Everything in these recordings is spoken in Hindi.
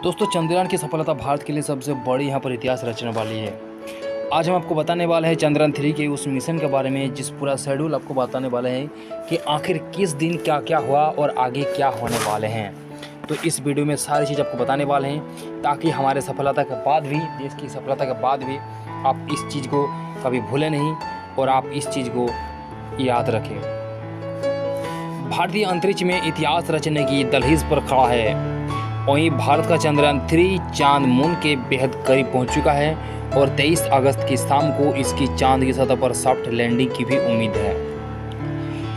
दोस्तों, चंद्रयान की सफलता भारत के लिए सबसे बड़ी यहाँ पर इतिहास रचने वाली है। आज हम आपको बताने वाले हैं चंद्रयान 3 के उस मिशन के बारे में, जिस पूरा शेड्यूल आपको बताने वाले हैं कि आखिर किस दिन क्या क्या हुआ और आगे क्या होने वाले हैं। तो इस वीडियो में सारी चीज़ आपको बताने वाले हैं, ताकि हमारे सफलता के बाद भी, देश की सफलता के बाद भी आप इस चीज़ को कभी भूलें नहीं और आप इस चीज़ को याद रखें। भारतीय अंतरिक्ष में इतिहास रचने की दहलीज पर खड़ा है। वहीं भारत का चंद्रयान 3 चांद मून के बेहद करीब पहुंच चुका है और 23 अगस्त की शाम को इसकी चांद की सतह पर सॉफ्ट लैंडिंग की भी उम्मीद है।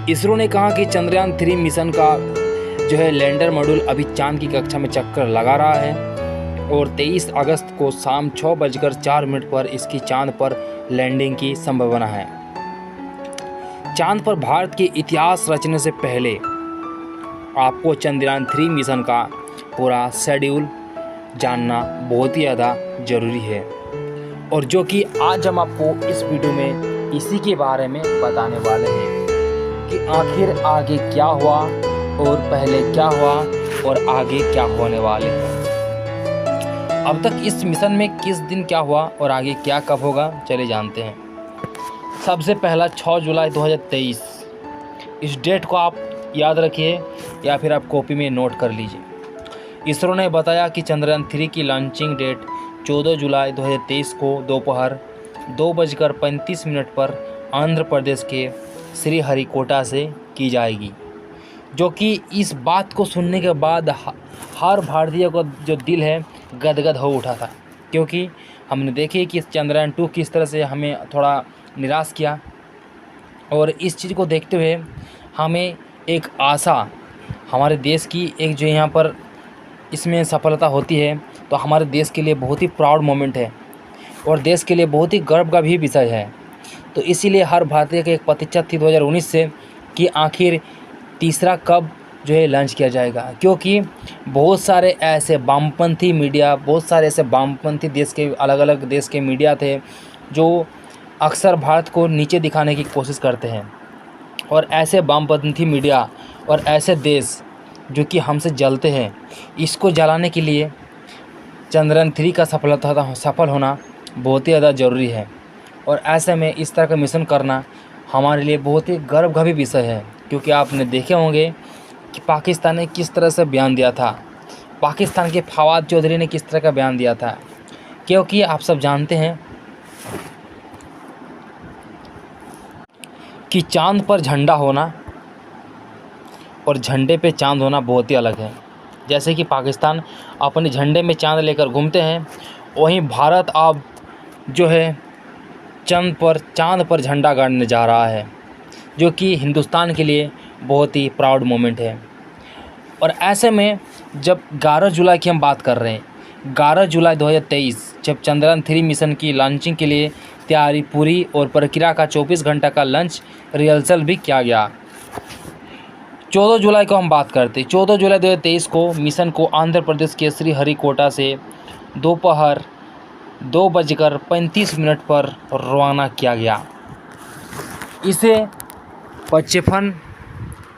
इसरो ने कहा कि चंद्रयान 3 मिशन का लैंडर मॉड्यूल अभी चांद की कक्षा में चक्कर लगा रहा है और 23 अगस्त को शाम 6:04 पर इसकी चांद पर लैंडिंग की संभावना है। चांद पर भारत के इतिहास रचने से पहले आपको चंद्रयान 3 मिशन का पूरा शेड्यूल जानना बहुत ही ज़्यादा ज़रूरी है, और जो कि आज हम आपको इस वीडियो में इसी के बारे में बताने वाले हैं कि आखिर आगे क्या हुआ और पहले क्या हुआ और आगे क्या होने वाले हैं। अब तक इस मिशन में किस दिन क्या हुआ और आगे क्या कब होगा, चले जानते हैं। सबसे पहला 6 जुलाई 2023। इस डेट को आप याद रखिए या फिर आप कॉपी में नोट कर लीजिए। इसरो ने बताया कि चंद्रयान 3 की लॉन्चिंग डेट 14 जुलाई 2023 को दोपहर 2:35 पर आंध्र प्रदेश के श्रीहरिकोटा से की जाएगी, जो कि इस बात को सुनने के बाद हर भारतीय को जो दिल है गदगद हो उठा था, क्योंकि हमने देखे कि चंद्रयान 2 किस तरह से हमें थोड़ा निराश किया, और इस चीज़ को देखते हुए हमें एक आशा, हमारे देश की एक जो यहाँ पर इसमें सफलता होती है तो हमारे देश के लिए बहुत ही प्राउड मोमेंट है और देश के लिए बहुत ही गर्व का भी विषय है। तो इसीलिए हर भारतीय की एक प्रतीक्षा थी 2019 से कि आखिर तीसरा कब लॉन्च किया जाएगा, क्योंकि बहुत सारे ऐसे वामपंथी मीडिया, बहुत सारे ऐसे वामपंथी देश के अलग अलग देश के मीडिया थे जो अक्सर भारत को नीचे दिखाने की कोशिश करते हैं, और ऐसे वामपंथी मीडिया और ऐसे देश जो कि हमसे जलते हैं, इसको जलाने के लिए चंद्रयान 3 का सफल होना बहुत ही ज़्यादा ज़रूरी है। और ऐसे में इस तरह का मिशन करना हमारे लिए बहुत ही गर्व का भी विषय है, क्योंकि आपने देखे होंगे कि पाकिस्तान ने किस तरह से बयान दिया था, पाकिस्तान के फवाद चौधरी ने किस तरह का बयान दिया था, क्योंकि आप सब जानते हैं कि चांद पर झंडा होना और झंडे पे चांद होना बहुत ही अलग है। जैसे कि पाकिस्तान अपने झंडे में चांद लेकर घूमते हैं, वहीं भारत अब चांद पर झंडा गाड़ने जा रहा है, जो कि हिंदुस्तान के लिए बहुत ही प्राउड मोमेंट है। और ऐसे में जब 11 जुलाई की हम बात कर रहे हैं, 11 जुलाई 2023 जब चंद्रयान 3 मिशन की लॉन्चिंग के लिए तैयारी पूरी और प्रक्रिया का 24 घंटा का लंच रिहर्सल भी किया गया। 14 जुलाई को हम बात करते हैं। 14 जुलाई 2023 को मिशन को आंध्र प्रदेश के श्रीहरिकोटा से दोपहर 2:35 पर रवाना किया गया। इसे प्रक्षेपण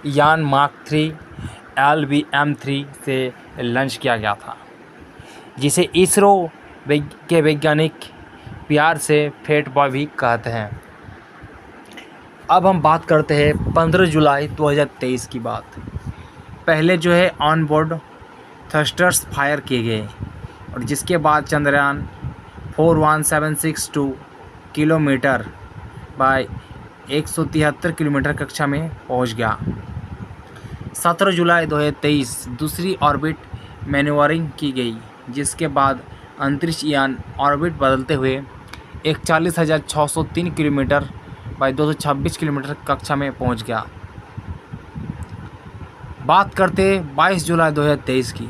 यान मार्क 3 LVM-3 से लॉन्च किया गया था, जिसे इसरो के वैज्ञानिक प्यार से फेट बॉय भी कहते हैं। अब हम बात करते हैं 15 जुलाई 2023 की बात। पहले ऑन बोर्ड थ्रस्टर्स फायर किए गए, और जिसके बाद चंद्रयान 41762 किलोमीटर बाय 173 किलोमीटर कक्षा में पहुंच गया। 17 जुलाई 2023 दूसरी ऑर्बिट मैन्यूवरिंग की गई, जिसके बाद अंतरिक्ष यान ऑर्बिट बदलते हुए 41,603 किलोमीटर बाय 226 किलोमीटर कक्षा में पहुंच गया। बात करते 22 जुलाई 2023 की,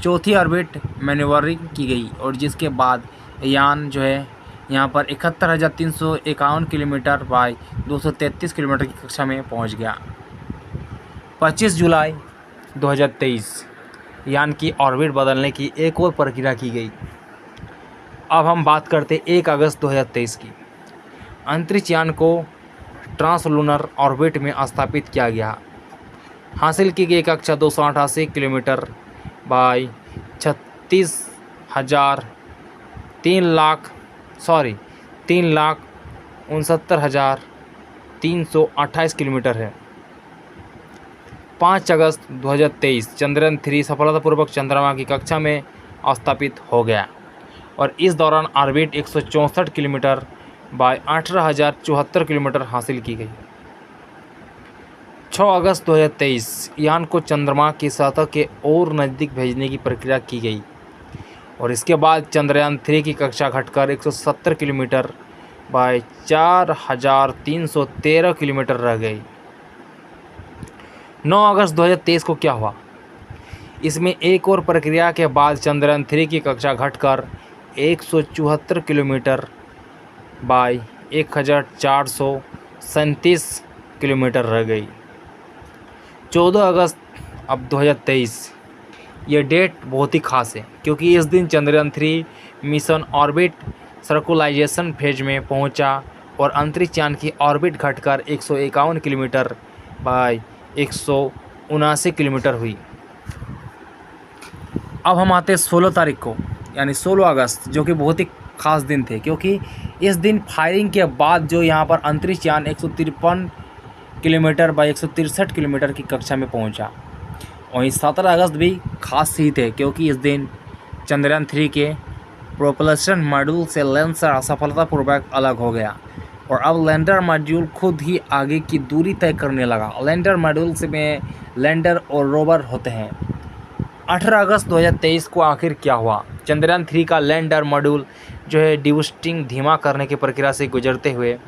चौथी ऑर्बिट मैन्यूवरिंग की गई, और जिसके बाद यान यहाँ पर 71,351 किलोमीटर बाय 233 किलोमीटर की कक्षा में पहुंच गया। 25 जुलाई 2023 यान की ऑर्बिट बदलने की एक और प्रक्रिया की गई। अब हम बात करते 1 अगस्त 2023 की। अंतरिक्ष यान को ट्रांसलूनर ऑर्बिट में स्थापित किया गया। हासिल की गई कक्षा 288 किलोमीटर बाय 3,69,328 किलोमीटर है। 5 अगस्त 2023 चंद्रयान 3 सफलतापूर्वक चंद्रमा की कक्षा में स्थापित हो गया और इस दौरान ऑर्बिट 164 किलोमीटर बाय 18,074 किलोमीटर हासिल की गई। 6 अगस्त 2023 यान को चंद्रमा की सतह के और नज़दीक भेजने की प्रक्रिया की गई और इसके बाद चंद्रयान 3 की कक्षा घटकर 170 किलोमीटर बाय 4,313 किलोमीटर रह गई। 9 अगस्त 2023 को क्या हुआ? इसमें एक और प्रक्रिया के बाद चंद्रयान 3 की कक्षा घटकर 174 किलोमीटर बाय 1,437 किलोमीटर रह गई। 14 अगस्त 2023 ये डेट बहुत ही खास है क्योंकि इस दिन Chandrayaan 3 mission orbit circularisation phase में पहुंचा और अंतरिक्ष यान की ऑर्बिट घटकर 151 किलोमीटर बाय 179 किलोमीटर हुई। अब हम आते हैं 16 तारीख को यानी 16 अगस्त जो कि बहुत ही खास दिन थे क्योंकि इस दिन फायरिंग के बाद जो यहाँ पर अंतरिक्ष यान 153 किलोमीटर बाय 163 किलोमीटर की कक्षा में पहुँचा। वहीं 17 अगस्त भी खास ही थे क्योंकि इस दिन चंद्रयान 3 के प्रोपल्शन मॉड्यूल से लैंडर सफलतापूर्वक अलग हो गया और अब लैंडर मॉड्यूल खुद ही आगे की दूरी तय करने लगा। लैंडर मॉड्यूल में लैंडर और रोवर होते हैं। 18 अगस्त 2023 को आखिर क्या हुआ? चंद्रयान 3 का लैंडर मॉड्यूल जो है डिबूस्टिंग धीमा करने की प्रक्रिया से गुजरते हुए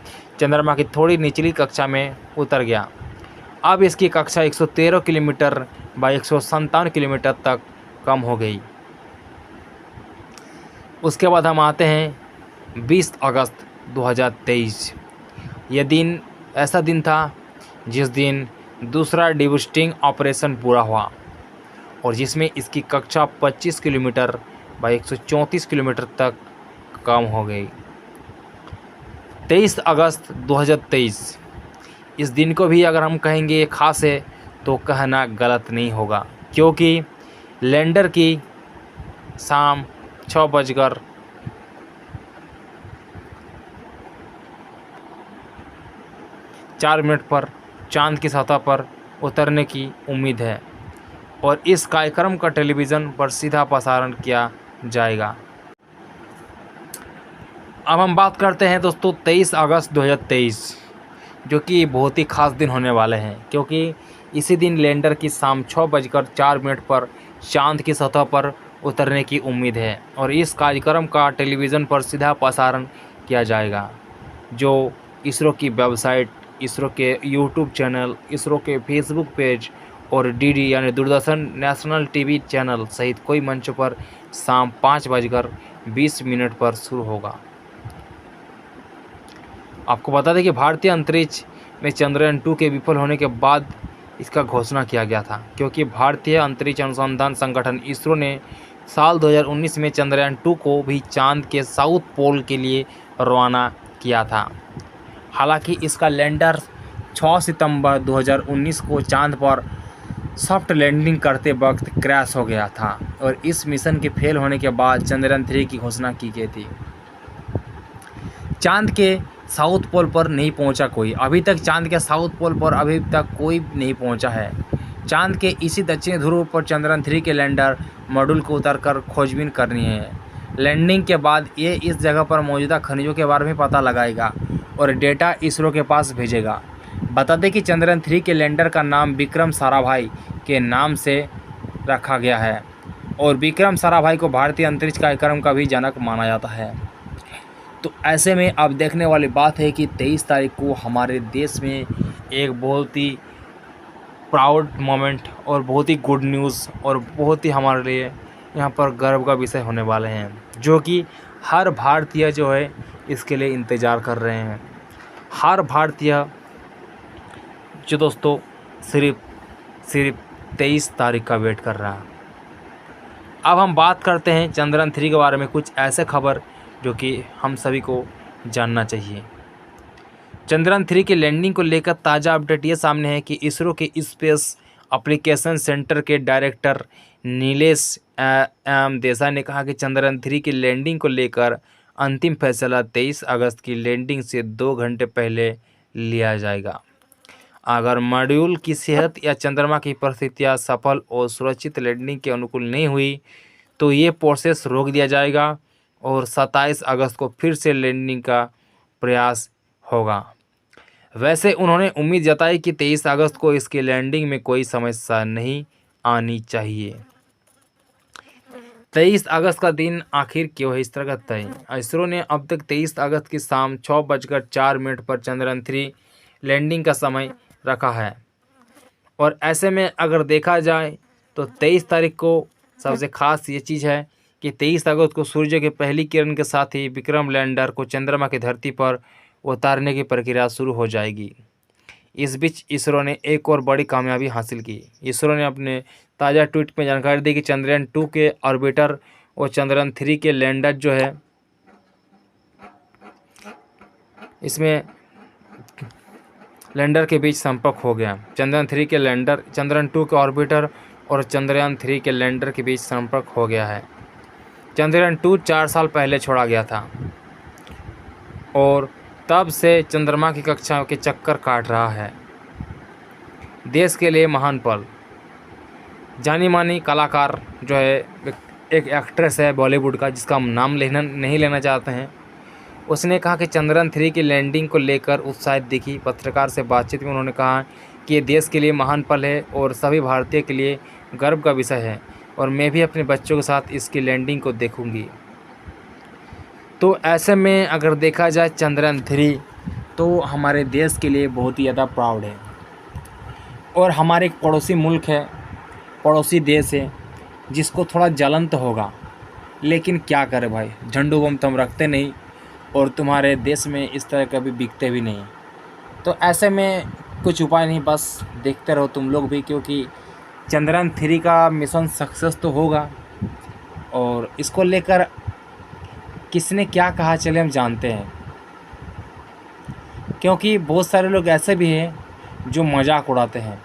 चंद्रमा की थोड़ी निचली कक्षा में उतर गया। अब इसकी कक्षा 113 किलोमीटर बाय 157 किलोमीटर तक कम हो गई। उसके बाद हम आते हैं 20 अगस्त 2023। यह दिन ऐसा दिन था जिस दिन दूसरा डिबूस्टिंग ऑपरेशन पूरा हुआ और जिसमें इसकी कक्षा 25 किलोमीटर बाय 134 किलोमीटर तक कम हो गई। 23 अगस्त 2023 इस दिन को भी अगर हम कहेंगे खास है तो कहना गलत नहीं होगा क्योंकि लैंडर की शाम 6:04 पर चांद की सतह पर उतरने की उम्मीद है और इस कार्यक्रम का टेलीविज़न पर सीधा प्रसारण किया जाएगा। अब हम बात करते हैं दोस्तों 23 अगस्त 2023 जो कि बहुत ही खास दिन होने वाले हैं क्योंकि इसी दिन लैंडर की शाम 6:04 पर चांद की सतह पर उतरने की उम्मीद है और इस कार्यक्रम का टेलीविज़न पर सीधा प्रसारण किया जाएगा जो इसरो की वेबसाइट, इसरो के यूट्यूब चैनल, इसरो के फेसबुक पेज और डीडी यानी दूरदर्शन नेशनल टीवी चैनल सहित कोई मंचों पर शाम 5:20 पर शुरू होगा। आपको बता दें कि भारतीय अंतरिक्ष में चंद्रयान 2 के विफल होने के बाद इसका घोषणा किया गया था क्योंकि भारतीय अंतरिक्ष अनुसंधान संगठन इसरो ने साल 2019 में चंद्रयान 2 को भी चांद के साउथ पोल के लिए रवाना किया था। हालांकि इसका लैंडर 6 सितंबर 2019 को चांद पर सॉफ्ट लैंडिंग करते वक्त क्रैश हो गया था और इस मिशन के फेल होने के बाद चंद्रयान 3 की घोषणा की गई थी। चांद के साउथ पोल पर नहीं पहुंचा कोई, अभी तक चांद के साउथ पोल पर अभी तक कोई नहीं पहुंचा है। चांद के इसी दक्षिणी ध्रुव पर चंद्रयान 3 के लैंडर मॉड्यूल को उतारकर खोजबीन करनी है। लैंडिंग के बाद ये इस जगह पर मौजूदा खनिजों के बारे में पता लगाएगा और डेटा इसरो के पास भेजेगा। बता दें कि चंद्रयान 3 के लैंडर का नाम विक्रम साराभाई के नाम से रखा गया है और विक्रम साराभाई को भारतीय अंतरिक्ष कार्यक्रम का भी जनक माना जाता है। तो ऐसे में अब देखने वाली बात है कि 23 तारीख को हमारे देश में एक बहुत ही प्राउड मोमेंट और बहुत ही गुड न्यूज़ और बहुत ही हमारे लिए यहाँ पर गर्व का विषय होने वाले हैं जो कि हर भारतीय जो है इसके लिए इंतज़ार कर रहे हैं। हर भारतीय जो दोस्तों सिर्फ 23 तारीख का वेट कर रहा है। अब हम बात करते हैं चंद्रयान 3 के बारे में कुछ ऐसे खबर जो कि हम सभी को जानना चाहिए। चंद्रयान 3 के लैंडिंग को लेकर ताज़ा अपडेट ये सामने है कि इसरो के स्पेस एप्लीकेशन सेंटर के डायरेक्टर नीलेश एम देसाई ने कहा कि चंद्रयान 3 की लैंडिंग को लेकर अंतिम फैसला 23 अगस्त की लैंडिंग से 2 घंटे पहले लिया जाएगा। अगर मॉड्यूल की सेहत या चंद्रमा की परिस्थितियां सफल और सुरक्षित लैंडिंग के अनुकूल नहीं हुई तो ये प्रोसेस रोक दिया जाएगा और 27 अगस्त को फिर से लैंडिंग का प्रयास होगा। वैसे उन्होंने उम्मीद जताई कि 23 अगस्त को इसकी लैंडिंग में कोई समस्या नहीं आनी चाहिए। 23 अगस्त का दिन आखिर क्यों है इस तरह का तय? इसरो ने अब तक 23 अगस्त की शाम 6:04 पर चंद्रयान 3 लैंडिंग का समय रखा है और ऐसे में अगर देखा जाए तो 23 तारीख को सबसे खास ये चीज़ है कि 23 अगस्त को सूर्य के पहली किरण के साथ ही विक्रम लैंडर को चंद्रमा की धरती पर उतारने की प्रक्रिया शुरू हो जाएगी। इस बीच इसरो ने एक और बड़ी कामयाबी हासिल की। इसरो ने अपने ताज़ा ट्वीट में जानकारी दी कि चंद्रयान 2 के ऑर्बिटर और चंद्रयान 3 के लैंडर जो है इसमें लैंडर के बीच संपर्क हो गया। चंद्रयान 3 के लैंडर, चंद्रयान 2 के ऑर्बिटर और चंद्रयान 3 के लैंडर के बीच संपर्क हो गया है। चंद्रयान 2 4 साल पहले छोड़ा गया था और तब से चंद्रमा की कक्षा के चक्कर काट रहा है। देश के लिए महान पल। जानी मानी कलाकार जो है, एक एक्ट्रेस है बॉलीवुड का जिसका हम नाम नहीं लेना चाहते हैं, उसने कहा कि चंद्रयान 3 की लैंडिंग को लेकर उत्साहित दिखी। पत्रकार से बातचीत में उन्होंने कहा कि ये देश के लिए महान पल है और सभी भारतीय के लिए गर्व का विषय है और मैं भी अपने बच्चों के साथ इसकी लैंडिंग को देखूंगी। तो ऐसे में अगर देखा जाए चंद्रयान 3 तो हमारे देश के लिए बहुत ही ज़्यादा प्राउड है और हमारे एक पड़ोसी मुल्क है, पड़ोसी देश है जिसको थोड़ा जलन तो होगा, लेकिन क्या करें भाई, झंडू बम तो हम रखते नहीं और तुम्हारे देश में इस तरह कभी बिकते भी नहीं। तो ऐसे में कुछ उपाय नहीं, बस देखते रहो तुम लोग भी, क्योंकि चंद्रयान 3 का मिशन सक्सेस तो होगा और इसको लेकर किसने क्या कहा चले हम जानते हैं, क्योंकि बहुत सारे लोग ऐसे भी हैं जो मजाक उड़ाते हैं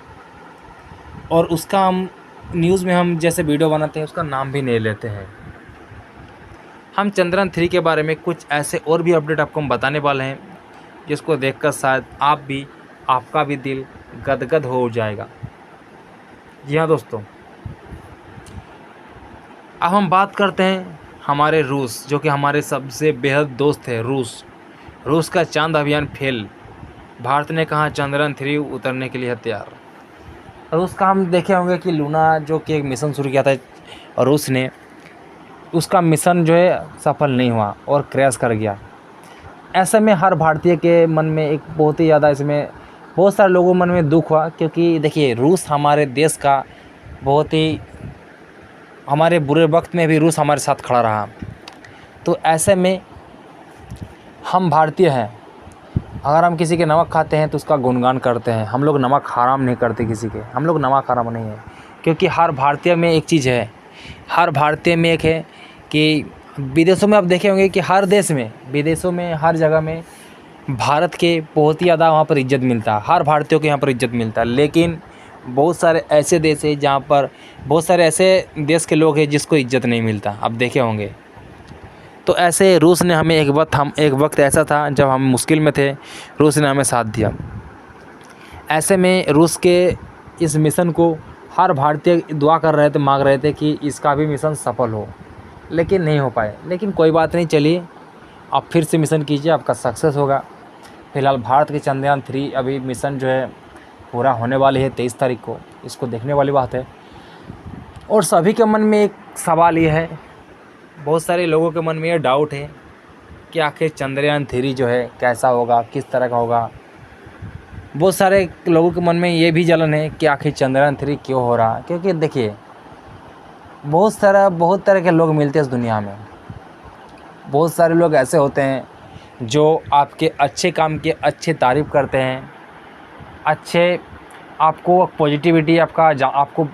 और उसका हम न्यूज़ में हम जैसे वीडियो बनाते हैं उसका नाम भी नहीं लेते हैं। हम चंद्रयान 3 के बारे में कुछ ऐसे और भी अपडेट आपको हम बताने वाले हैं जिसको देखकर शायद आपका भी दिल गदगद हो जाएगा। जी हाँ दोस्तों, अब हम बात करते हैं हमारे रूस, जो कि हमारे सबसे बेहद दोस्त है। रूस का चांद अभियान फेल। भारत ने कहा चंद्रयान 3 उतरने के लिए तैयार। रूस का हम देखे होंगे कि लूना जो कि एक मिशन शुरू किया था और रूस ने, उसका मिशन जो है सफल नहीं हुआ और क्रैश कर गया। ऐसे में हर भारतीय के मन में एक बहुत ही ज़्यादा, इसमें बहुत सारे लोगों के मन में दुख हुआ, क्योंकि देखिए रूस हमारे देश का बहुत ही, हमारे बुरे वक्त में भी रूस हमारे साथ खड़ा रहा। तो ऐसे में हम भारतीय हैं, अगर हम किसी के नमक खाते हैं तो उसका गुणगान करते हैं। हम लोग नमक हराम नहीं करते किसी के, हम लोग नमक हराम नहीं है, क्योंकि हर भारतीय में एक चीज़ है, हर भारतीय में एक है कि विदेशों में आप देखे होंगे कि हर देश में, विदेशों में हर जगह में भारत के बहुत ही ज़्यादा वहाँ पर इज्जत मिलता है, हर भारतीयों को यहाँ पर इज्जत मिलता है। लेकिन बहुत सारे ऐसे देश हैं जहाँ पर बहुत सारे ऐसे देश के लोग हैं जिसको इज्जत नहीं मिलता, आप देखे होंगे। तो ऐसे रूस ने हमें एक वक्त ऐसा था जब हम मुश्किल में थे, रूस ने हमें साथ दिया। ऐसे में रूस के इस मिशन को हर भारतीय दुआ कर रहे थे, मांग रहे थे कि इसका भी मिशन सफल हो, लेकिन नहीं हो पाए। लेकिन कोई बात नहीं, चलिए आप फिर से मिशन कीजिए, आपका सक्सेस होगा। फिलहाल भारत के चंद्रयान 3 अभी मिशन जो है पूरा होने वाली है 23 तारीख को, इसको देखने वाली बात है। और सभी के मन में एक सवाल ये है, बहुत सारे लोगों के मन में ये डाउट है कि आखिर चंद्रयान 3 जो है कैसा होगा, किस तरह का होगा। बहुत सारे लोगों के मन में ये भी जलन है कि आखिर चंद्रयान 3 क्यों हो रहा, क्योंकि देखिए बहुत तरह के लोग मिलते हैं इस दुनिया में। बहुत सारे लोग ऐसे होते हैं जो आपके अच्छे काम की अच्छे तारीफ़ करते हैं, अच्छे आपको पॉजिटिविटी आपको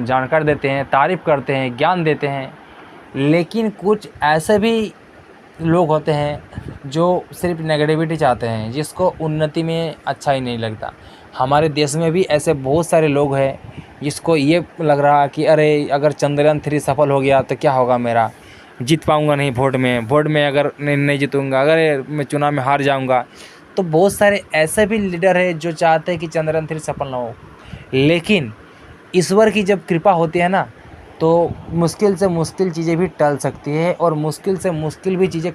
जानकारी देते हैं, तारीफ़ करते हैं, ज्ञान देते हैं। लेकिन कुछ ऐसे भी लोग होते हैं जो सिर्फ नेगेटिविटी चाहते हैं, जिसको उन्नति में अच्छा ही नहीं लगता। हमारे देश में भी ऐसे बहुत सारे लोग हैं जिसको ये लग रहा कि अरे अगर चंद्रयान 3 सफल हो गया तो क्या होगा मेरा, जीत पाऊँगा नहीं वोट में अगर नहीं जीतूँगा, अगर मैं चुनाव में हार जाऊँगा। तो बहुत सारे ऐसे भी लीडर हैं जो चाहते हैं कि चंद्रयान 3 सफल ना हो। लेकिन ईश्वर की जब कृपा होती है ना, तो मुश्किल से मुश्किल चीज़ें भी टल सकती है और मुश्किल से मुश्किल भी चीज़ें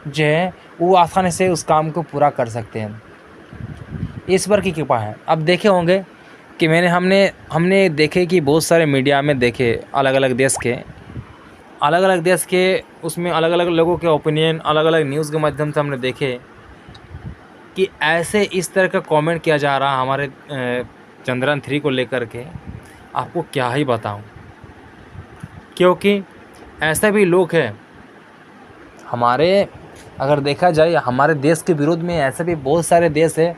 जो है वो आसानी से उस काम को पूरा कर सकते हैं। ईश्वर की कृपा है। अब देखे होंगे कि हमने देखे कि बहुत सारे मीडिया में देखे अलग अलग देश के उसमें अलग अलग लोगों के ओपिनियन अलग अलग न्यूज़ के माध्यम से हमने देखे कि ऐसे इस तरह का कमेंट किया जा रहा हमारे चंद्रयान 3 को लेकर के, आपको क्या ही बताऊं। क्योंकि ऐसे भी लोग हैं हमारे, अगर देखा जाए हमारे देश के विरोध में ऐसे भी बहुत सारे देश है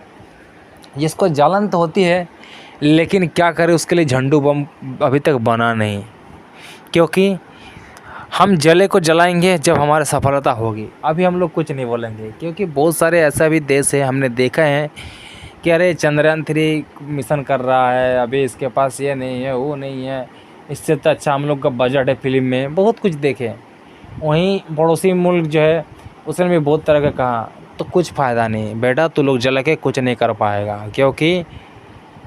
जिसको जलन तो होती है, लेकिन क्या करें उसके लिए झंडू बम अभी तक बना नहीं। क्योंकि हम जले को जलाएंगे जब हमारी सफलता होगी, अभी हम लोग कुछ नहीं बोलेंगे। क्योंकि बहुत सारे ऐसा भी देश है हमने देखा है कि अरे चंद्रयान 3 मिशन कर रहा है, अभी इसके पास ये नहीं है वो नहीं है, इससे तो अच्छा हम लोग का बजट है फिल्म में, बहुत कुछ देखे। वहीं पड़ोसी मुल्क जो है उसने भी बहुत तरह का कहा, तो कुछ फ़ायदा नहीं बेटा, तू लोग जल के कुछ नहीं कर पाएगा। क्योंकि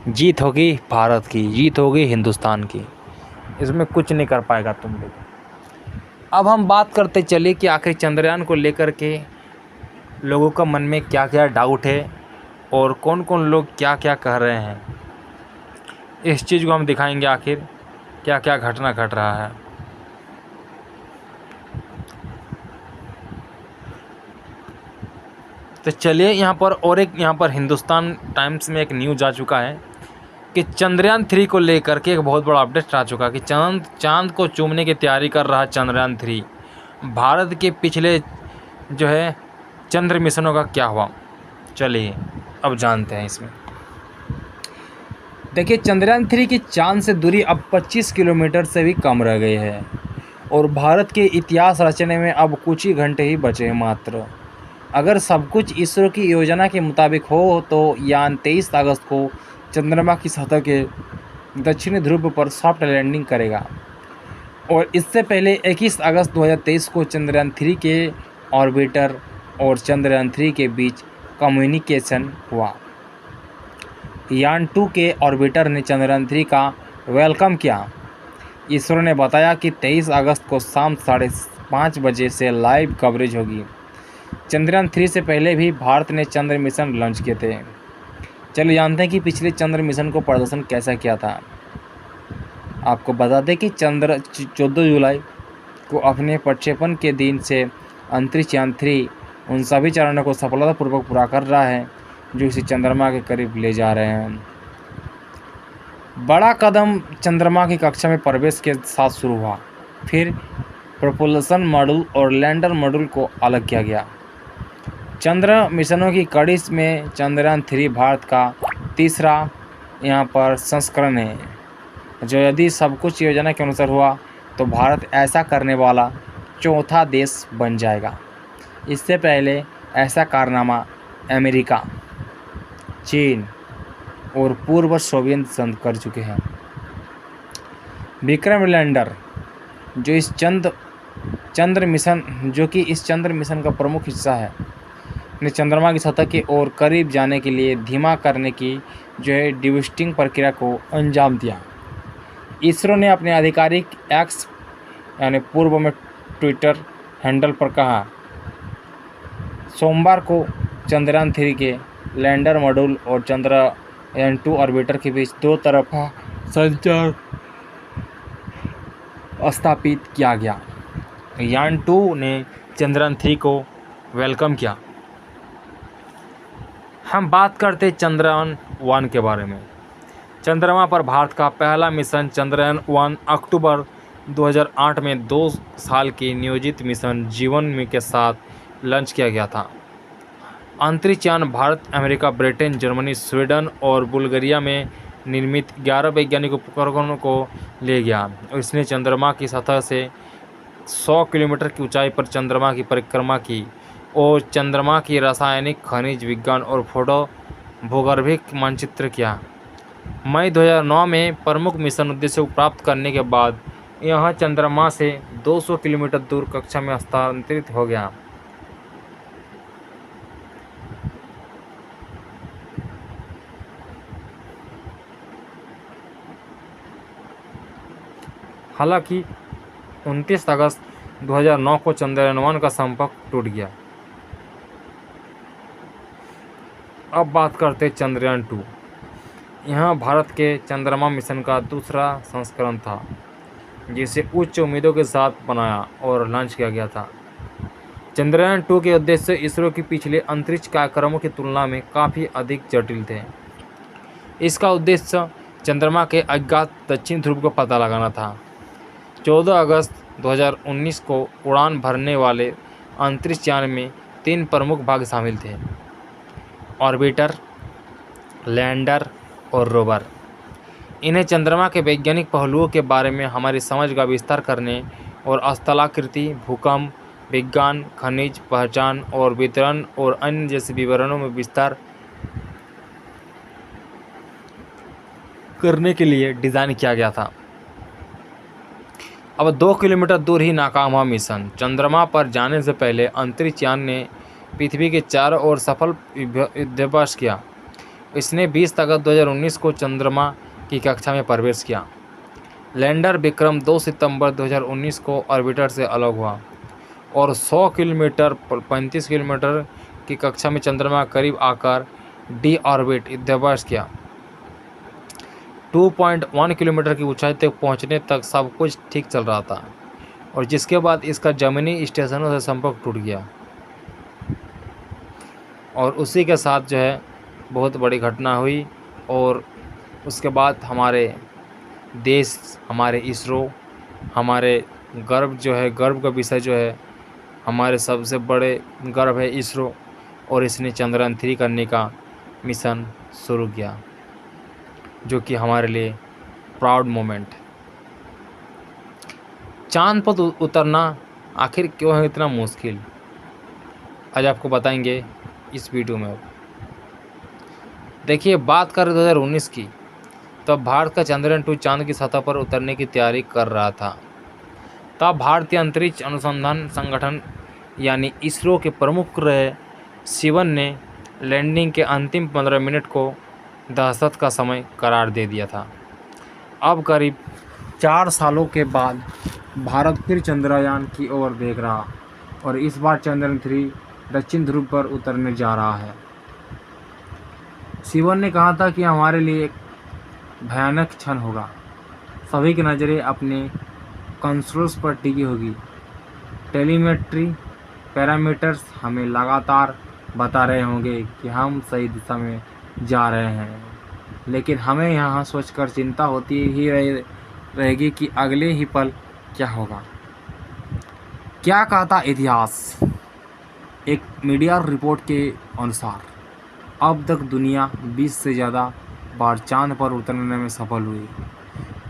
जीत होगी भारत की, जीत होगी हिंदुस्तान की, इसमें कुछ नहीं कर पाएगा तुम लोग। अब हम बात करते चले कि आखिर चंद्रयान को लेकर के लोगों का मन में क्या क्या डाउट है और कौन कौन लोग क्या क्या कह रहे हैं। इस चीज़ को हम दिखाएंगे आखिर क्या क्या घटना घट रहा है। तो चलिए यहाँ पर हिंदुस्तान टाइम्स में एक न्यूज़ आ चुका है कि चंद्रयान 3 को लेकर के एक बहुत बड़ा अपडेट आ चुका है कि चांद को चूमने की तैयारी कर रहा चंद्रयान 3। भारत के पिछले जो है चंद्र मिशनों का क्या हुआ, चलिए अब जानते हैं इसमें। देखिए चंद्रयान 3 की चांद से दूरी अब 25 किलोमीटर से भी कम रह गई है और भारत के इतिहास रचने में अब कुछ ही घंटे ही बचे हैं मात्र। अगर सब कुछ इसरो की योजना के मुताबिक हो तो यान 23 अगस्त को चंद्रमा की सतह के दक्षिणी ध्रुव पर सॉफ्ट लैंडिंग करेगा और इससे पहले 21 अगस्त 2023 को चंद्रयान 3 के ऑर्बिटर और चंद्रयान 3 के बीच कम्युनिकेशन हुआ। यान 2 के ऑर्बिटर ने चंद्रयान 3 का वेलकम किया। इसरो ने बताया कि 23 अगस्त को शाम 5:30 बजे से लाइव कवरेज होगी। चंद्रयान 3 से पहले भी भारत ने चंद्र मिशन लॉन्च किए थे। चलिए जानते हैं कि पिछले चंद्र मिशन को प्रदर्शन कैसा किया था। आपको बता दें कि 14 जुलाई को अपने प्रक्षेपण के दिन से अंतरिक्ष यान 3 उन सभी चरणों को सफलतापूर्वक पूरा कर रहा है जो इसे चंद्रमा के करीब ले जा रहे हैं। बड़ा कदम चंद्रमा की कक्षा में प्रवेश के साथ शुरू हुआ, फिर प्रोपल्शन मॉड्यूल और लैंडर मॉड्यूल को अलग किया गया। चंद्र मिशनों की कड़ी में चंद्रयान 3 भारत का तीसरा यहाँ पर संस्करण है, जो यदि सब कुछ योजना के अनुसार हुआ तो भारत ऐसा करने वाला चौथा देश बन जाएगा। इससे पहले ऐसा कारनामा अमेरिका, चीन और पूर्व सोवियत संघ कर चुके हैं। विक्रम लैंडर जो इस चंद्र मिशन का प्रमुख हिस्सा है, ने चंद्रमा की सतह की ओर करीब जाने के लिए धीमा करने की जो है डिबूस्टिंग प्रक्रिया को अंजाम दिया। इसरो ने अपने आधिकारिक एक्स यानी पूर्व में ट्विटर हैंडल पर कहा, सोमवार को चंद्रयान 3 के लैंडर मॉड्यूल और चंद्रयान 2 ऑर्बिटर के बीच 2 तरफा संचार स्थापित किया गया। यान 2 ने चंद्रयान 3 को वेलकम किया। हम बात करते चंद्रयान 1 के बारे में। चंद्रमा पर भारत का पहला मिशन चंद्रयान 1 अक्टूबर 2008 में 2 साल की नियोजित मिशन जीवन में के साथ लॉन्च किया गया था। अंतरिक्ष यान Bharat, America, Britain, Germany, Sweden और बुल्गारिया में निर्मित 11 वैज्ञानिक उपकरणों को ले गया। इसने चंद्रमा की सतह से 100 किलोमीटर की ऊंचाई पर चंद्रमा की परिक्रमा की और चंद्रमा की रासायनिक, खनिज विज्ञान और फोटो भूगर्भिक मानचित्र किया। मई 2009 में प्रमुख मिशन उद्देश्य को प्राप्त करने के बाद यह चंद्रमा से 200 किलोमीटर दूर कक्षा में हस्तांतरित हो गया। हालांकि 29 अगस्त 2009 को चंद्रयान-1 का संपर्क टूट गया। अब बात करते हैं चंद्रयान-2। यह भारत के चंद्रमा मिशन का दूसरा संस्करण था, जिसे उच्च उम्मीदों के साथ बनाया और लॉन्च किया गया था। चंद्रयान-2 के उद्देश्य इसरो की पिछले अंतरिक्ष कार्यक्रमों की तुलना में काफ़ी अधिक जटिल थे। इसका उद्देश्य चंद्रमा के अज्ञात दक्षिण ध्रुव का पता लगाना था। 14 अगस्त 2019 को उड़ान भरने वाले अंतरिक्ष यान में 3 प्रमुख भाग शामिल थे: ऑर्बिटर, लैंडर और रोवर। इन्हें चंद्रमा के वैज्ञानिक पहलुओं के बारे में हमारी समझ का विस्तार करने और स्थलाकृति, भूकंप, विज्ञान, खनिज पहचान और वितरण और अन्य जैसे विवरणों में विस्तार करने के लिए डिज़ाइन किया गया था। अब 2 किलोमीटर दूर ही नाकाम हुआ मिशन। चंद्रमा पर जाने से पहले अंतरिक्ष यान ने पृथ्वी के चारों ओर सफल युद्धाभ्यास किया। इसने 20 अगस्त 2019 को चंद्रमा की कक्षा में प्रवेश किया। लैंडर विक्रम 2 सितंबर 2019 को ऑर्बिटर से अलग हुआ और 100 किलोमीटर 35 किलोमीटर की कक्षा में चंद्रमा करीब आकर डी ऑर्बिट युद्धाभ्यास किया। 2.1 किलोमीटर की ऊंचाई तक पहुंचने तक सब कुछ ठीक चल रहा था और जिसके बाद इसका जमीनी स्टेशनों से संपर्क टूट गया और उसी के साथ जो है बहुत बड़ी घटना हुई। और उसके बाद हमारे देश, हमारे इसरो, हमारे गर्व का विषय जो है, हमारे सबसे बड़े गर्व है इसरो, और इसने चंद्रयान-3 करने का मिशन शुरू किया, जो कि हमारे लिए प्राउड मोमेंट। चांद पर उतरना आखिर क्यों है इतना मुश्किल, आज आपको बताएंगे इस वीडियो में। देखिए, बात करें 2019 की, तब भारत का चंद्रयान-2 चांद की सतह पर उतरने की तैयारी कर रहा था। तब भारतीय अंतरिक्ष अनुसंधान संगठन यानी इसरो के प्रमुख रहे शिवन ने लैंडिंग के अंतिम 15 मिनट को दहशत का समय करार दे दिया था। अब करीब 4 सालों के बाद भारत फिर चंद्रयान की ओर देख रहा और इस बार चंद्रयान-3 दक्षिण ध्रुव पर उतरने जा रहा है। शिवन ने कहा था कि हमारे लिए एक भयानक क्षण होगा। सभी की नज़रें अपने कंट्रोल्स पर टिकी होगी। टेलीमेट्री पैरामीटर्स हमें लगातार बता रहे होंगे कि हम सही दिशा में जा रहे हैं, लेकिन हमें यहाँ सोचकर चिंता होती ही रहेगी कि अगले ही पल क्या होगा। क्या कहता इतिहास? एक मीडिया रिपोर्ट के अनुसार अब तक दुनिया 20 से ज़्यादा बार चांद पर उतरने में सफल हुई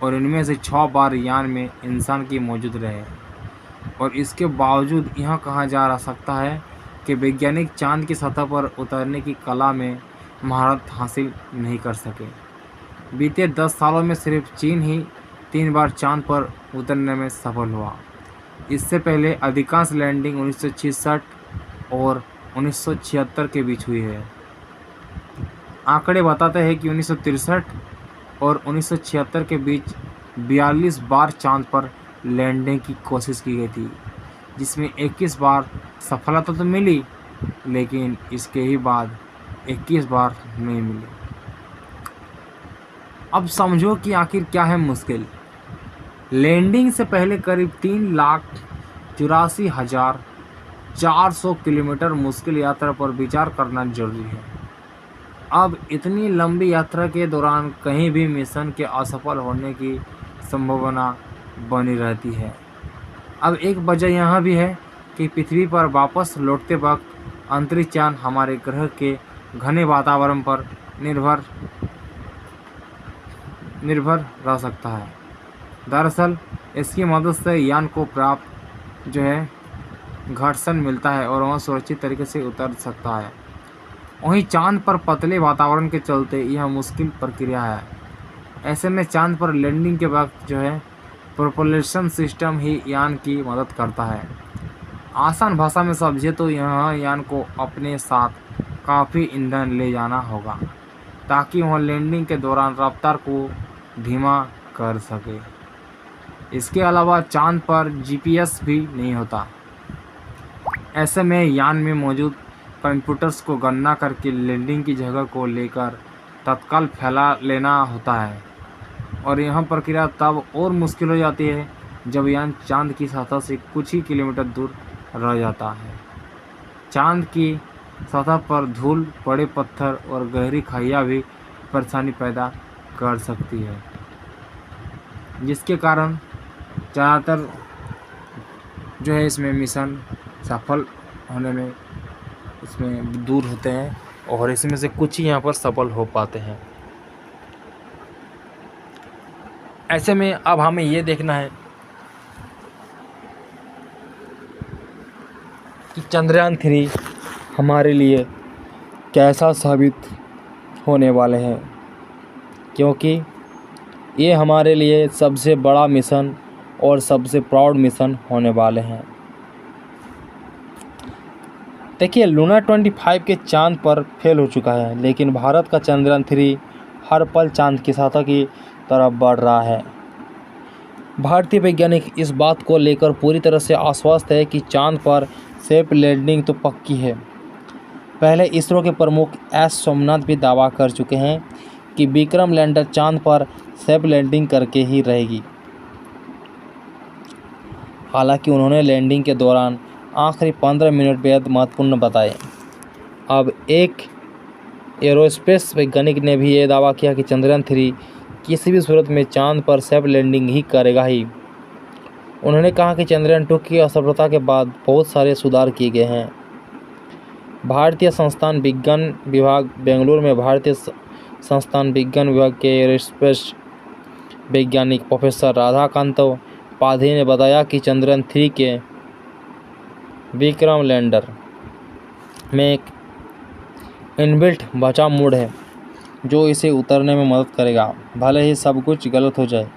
और इनमें से 6 बार यान में इंसान की मौजूद रहे। और इसके बावजूद यह कहा जा सकता है कि वैज्ञानिक चांद की सतह पर उतरने की कला में महारत हासिल नहीं कर सके। बीते 10 सालों में सिर्फ चीन ही 3 बार चांद पर उतरने में सफल हुआ। इससे पहले अधिकांश लैंडिंग 1966 और 1976 के बीच हुई है। आंकड़े बताते हैं कि 1963 और 1976 के बीच 42 बार चांद पर लैंडिंग की कोशिश की गई थी, जिसमें 21 बार सफलता तो मिली, लेकिन इसके ही बाद 21 बार नहीं मिली। अब समझो कि आखिर क्या है मुश्किल। लैंडिंग से पहले करीब 3,84,400 किलोमीटर मुश्किल यात्रा पर विचार करना जरूरी है। अब इतनी लंबी यात्रा के दौरान कहीं भी मिशन के असफल होने की संभावना बनी रहती है। अब एक वजह यह भी है कि पृथ्वी पर वापस लौटते वक्त अंतरिक्ष यान हमारे ग्रह के घने वातावरण पर निर्भर रह सकता है। दरअसल इसकी मदद से यान को प्राप्त घर्षण मिलता है और वह सुरक्षित तरीके से उतर सकता है। वहीं चांद पर पतले वातावरण के चलते यह मुश्किल प्रक्रिया है। ऐसे में चांद पर लैंडिंग के वक्त जो है प्रोपल्शन सिस्टम ही यान की मदद करता है। आसान भाषा में समझे तो यह यान को अपने साथ काफ़ी ईंधन ले जाना होगा ताकि वह लैंडिंग के दौरान रफ्तार को धीमा कर सके। इसके अलावा चांद पर जीपीएस भी नहीं होता। ऐसे में यान में मौजूद कंप्यूटर्स को गणना करके लैंडिंग की जगह को लेकर तत्काल फैला लेना होता है और यह प्रक्रिया तब और मुश्किल हो जाती है जब यान चांद की सतह से कुछ ही किलोमीटर दूर रह जाता है। चांद की सतह पर धूल, बड़े पत्थर और गहरी खाइयाँ भी परेशानी पैदा कर सकती है, जिसके कारण ज़्यादातर जो है इसमें मिशन सफल होने में इसमें दूर होते हैं और इसमें से कुछ ही यहाँ पर सफल हो पाते हैं। ऐसे में अब हमें ये देखना है कि चंद्रयान 3 हमारे लिए कैसा साबित होने वाले हैं, क्योंकि ये हमारे लिए सबसे बड़ा मिशन और सबसे प्राउड मिशन होने वाले हैं। देखिए, लूना 25 के चांद पर फेल हो चुका है, लेकिन भारत का चंद्रयान 3 हर पल चांद की सतह की तरफ बढ़ रहा है। भारतीय वैज्ञानिक इस बात को लेकर पूरी तरह से आश्वस्त है कि चांद पर सेफ लैंडिंग तो पक्की है। पहले इसरो के प्रमुख एस सोमनाथ भी दावा कर चुके हैं कि विक्रम लैंडर चांद पर सेफ लैंडिंग करके ही रहेगी। हालांकि उन्होंने लैंडिंग के दौरान आखिरी 15 मिनट बेहद महत्वपूर्ण बताए। अब एक एरोस्पेस वैज्ञानिक ने भी ये दावा किया कि चंद्रयान 3 किसी भी सूरत में चांद पर सेफ लैंडिंग ही करेगा ही। उन्होंने कहा कि चंद्रयान 2 की असफलता के बाद बहुत सारे सुधार किए गए हैं। भारतीय संस्थान विज्ञान विभाग बेंगलुरु में भारतीय संस्थान विज्ञान विभाग के एरोस्पेस वैज्ञानिक प्रोफेसर राधाकांत पाधी ने बताया कि चंद्रयान 3 के विक्रम लैंडर में एक इनबिल्ट बचाव मोड है जो इसे उतरने में मदद करेगा। भले ही सब कुछ गलत हो जाए,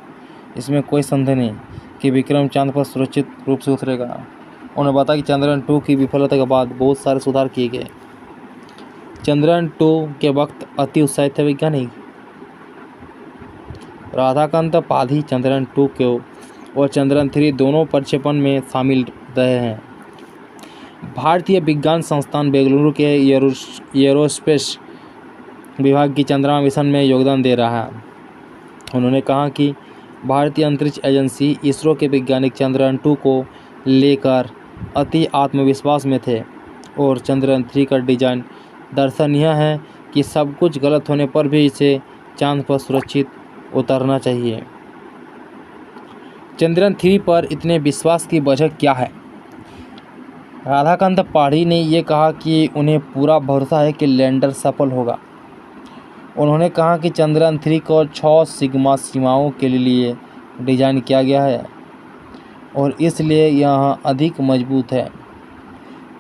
इसमें कोई संदेह नहीं कि विक्रम चांद पर सुरक्षित रूप से उतरेगा। उन्होंने बताया कि चंद्रयान 2 की विफलता के बाद बहुत सारे सुधार किए गए। चंद्रयान 2 के वक्त अति उत्साहित थे वैज्ञानिक। राधाकांत पाधी चंद्रयान 2 को और चंद्रयान 3 दोनों प्रक्षेपण में शामिल रहे हैं। भारतीय विज्ञान संस्थान बेंगलुरु के एरोस्पेस विभाग की चंद्रमा मिशन में योगदान दे रहा है। उन्होंने कहा कि भारतीय अंतरिक्ष एजेंसी इसरो के वैज्ञानिक चंद्रयान 2 को लेकर अति आत्मविश्वास में थे और चंद्रयान 3 का डिजाइन दर्शनीय है कि सब कुछ गलत होने पर भी इसे चांद पर सुरक्षित उतरना चाहिए। चंद्रयान 3 पर इतने विश्वास की वजह क्या है? राधाकांत पाढ़ी ने ये कहा कि उन्हें पूरा भरोसा है कि लैंडर सफल होगा। उन्होंने कहा कि चंद्रयान 3 को 6 सिग्मा सीमाओं के लिए डिज़ाइन किया गया है और इसलिए यह अधिक मजबूत है।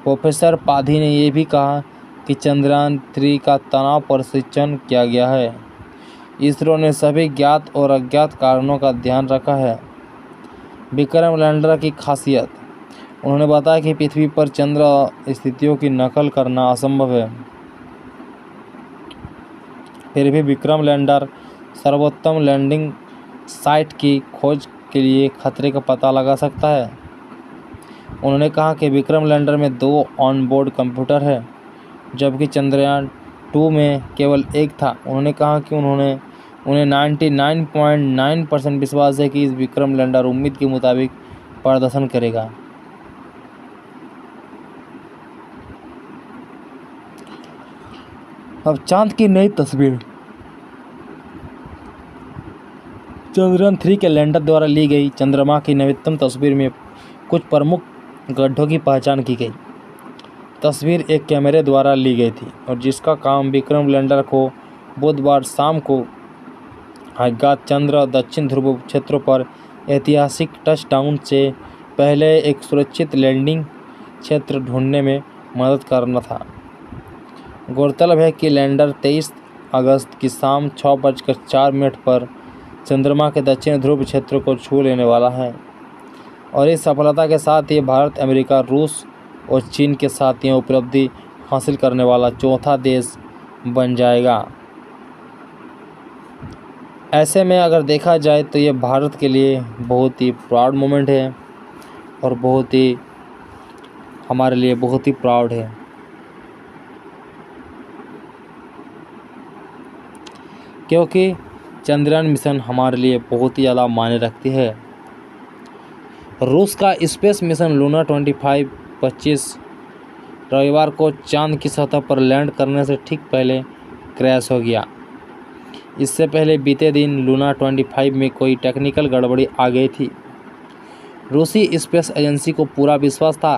प्रोफेसर पाधी ने यह भी कहा कि चंद्रयान 3 का तनाव प्रशिक्षण किया गया है। इसरो ने सभी ज्ञात और अज्ञात कारणों का ध्यान रखा है। विक्रम लैंडर की खासियत, उन्होंने बताया कि पृथ्वी पर चंद्र स्थितियों की नकल करना असंभव है। फिर भी विक्रम लैंडर सर्वोत्तम लैंडिंग साइट की खोज के लिए खतरे का पता लगा सकता है। उन्होंने कहा कि विक्रम लैंडर में 2 ऑनबोर्ड कंप्यूटर है, जबकि चंद्रयान 2 में केवल एक था। उन्होंने कहा कि उन्हें 99.9% विश्वास है कि इस विक्रम लैंडर उम्मीद के मुताबिक प्रदर्शन करेगा। अब चांद की नई तस्वीर। चंद्रयान 3 के लैंडर द्वारा ली गई चंद्रमा की नवीनतम तस्वीर में कुछ प्रमुख गड्ढों की पहचान की गई। तस्वीर एक कैमरे द्वारा ली गई थी और जिसका काम विक्रम लैंडर को बुधवार शाम को अज्ञात चंद्र दक्षिण ध्रुव क्षेत्रों पर ऐतिहासिक टचडाउन से पहले एक सुरक्षित लैंडिंग क्षेत्र ढूंढने में मदद करना था। गौरतलब है कि लैंडर 23 अगस्त की शाम 6:04 पर चंद्रमा के दक्षिण ध्रुव क्षेत्र को छू लेने वाला है और इस सफलता के साथ ही भारत, अमेरिका, रूस और चीन के साथ यह उपलब्धि हासिल करने वाला चौथा देश बन जाएगा। ऐसे में अगर देखा जाए तो ये भारत के लिए बहुत ही प्राउड मोमेंट है और हमारे लिए बहुत ही प्राउड है, क्योंकि चंद्रयान मिशन हमारे लिए बहुत ही ज़्यादा मायने रखती है। रूस का स्पेस मिशन लूना 25 रविवार को चांद की सतह पर लैंड करने से ठीक पहले क्रैश हो गया। इससे पहले बीते दिन लूना 25 में कोई टेक्निकल गड़बड़ी आ गई थी। रूसी स्पेस एजेंसी को पूरा विश्वास था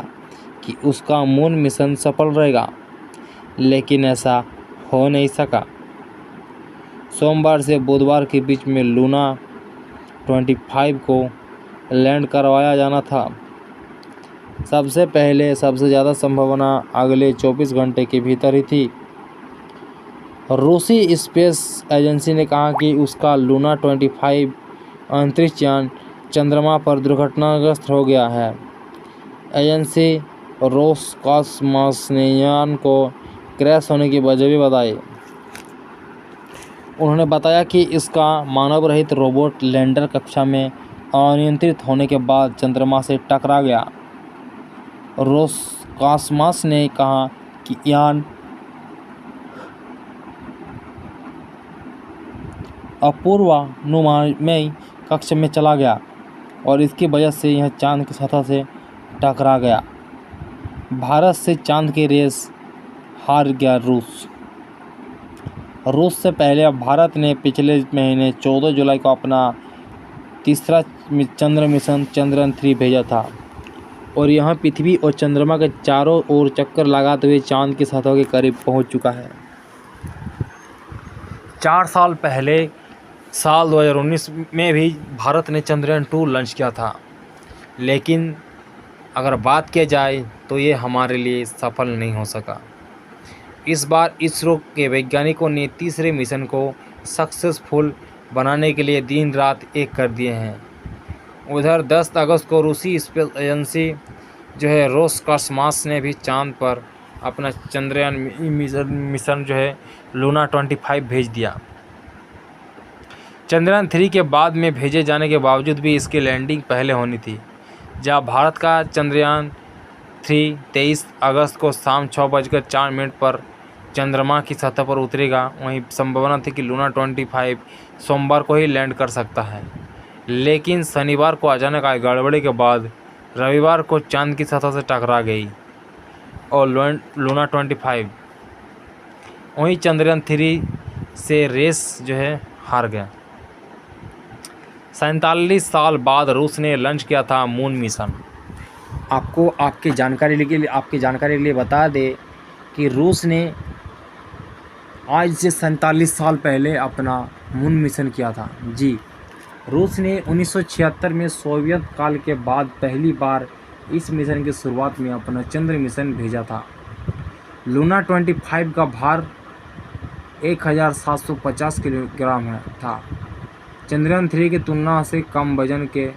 कि उसका मून मिशन सफल रहेगा, लेकिन ऐसा हो नहीं सका। सोमवार से बुधवार के बीच में लूना 25 को लैंड करवाया जाना था। सबसे ज़्यादा संभावना अगले 24 घंटे के भीतर ही थी। रूसी स्पेस एजेंसी ने कहा कि उसका लूना 25 अंतरिक्ष यान चंद्रमा पर दुर्घटनाग्रस्त हो गया है। एजेंसी रोसकॉसमॉस ने यान को क्रैश होने की वजह भी बताई। उन्होंने बताया कि इसका मानव रहित रोबोट लैंडर कक्षा में अनियंत्रित होने के बाद चंद्रमा से टकरा गया। रोसकॉसमॉस ने कहा कि यान अपूर्वानुमानमय कक्ष में चला गया और इसकी वजह से यह चांद की सतह से टकरा गया। भारत से चांद की रेस हार गया रूस से पहले भारत ने पिछले महीने 14 जुलाई को अपना तीसरा चंद्र मिशन चंद्रयान 3 भेजा था और यह पृथ्वी और चंद्रमा के चारों ओर चक्कर लगाते हुए चांद की सतह के करीब पहुंच चुका है। 4 साल पहले साल 2019 में भी भारत ने चंद्रयान 2 लॉन्च किया था, लेकिन अगर बात की जाए तो ये हमारे लिए सफल नहीं हो सका। इस बार इसरो के वैज्ञानिकों ने तीसरे मिशन को सक्सेसफुल बनाने के लिए दिन रात एक कर दिए हैं। उधर 10 अगस्त को रूसी स्पेस एजेंसी जो है रोसकॉसमॉस ने भी चांद पर अपना चंद्रयान मिशन जो है लूना 25 भेज दिया। चंद्रयान 3 के बाद में भेजे जाने के बावजूद भी इसकी लैंडिंग पहले होनी थी। जहां भारत का चंद्रयान 3 23 अगस्त को शाम 6:04 पर चंद्रमा की सतह पर उतरेगा, वहीं संभावना थी कि लूना 25 सोमवार को ही लैंड कर सकता है, लेकिन शनिवार को अचानक आई गड़बड़ी के बाद रविवार को चांद की सतह से टकरा गई और लूना 25 वहीं चंद्रयान 3 से रेस जो है हार गया। 47 साल बाद रूस ने लॉन्च किया था मून मिशन। आपकी जानकारी के लिए बता दें कि रूस ने आज से 47 साल पहले अपना मून मिशन किया था। जी, रूस ने 1976 में सोवियत काल के बाद पहली बार इस मिशन की शुरुआत में अपना चंद्र मिशन भेजा था। लूना 25 का भार 1750 किलोग्राम था। चंद्रयान 3 की तुलना से कम वजन के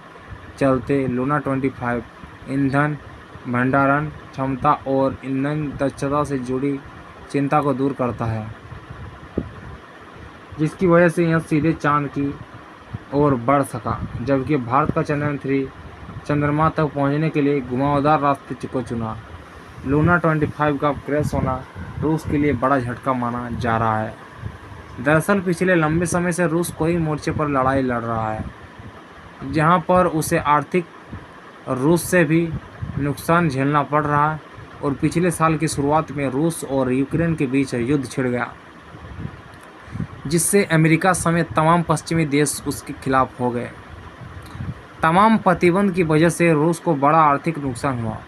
चलते लूना 25 ईंधन भंडारण क्षमता और ईंधन दक्षता से जुड़ी चिंता को दूर करता है, जिसकी वजह से यह सीधे चांद की ओर बढ़ सका, जबकि भारत का चंद्रयान 3 चंद्रमा तक पहुंचने के लिए घुमावदार रास्ते को चुना। लूना 25 का क्रैश होना रूस के लिए बड़ा झटका माना जा रहा है। दरअसल पिछले लंबे समय से रूस कई मोर्चे पर लड़ाई लड़ रहा है, जहां पर उसे आर्थिक रूस से भी नुकसान झेलना पड़ रहा है और पिछले साल की शुरुआत में रूस और यूक्रेन के बीच युद्ध छिड़ गया, जिससे अमेरिका समेत तमाम पश्चिमी देश उसके खिलाफ हो गए। तमाम प्रतिबंध की वजह से रूस को बड़ा आर्थिक नुकसान हुआ।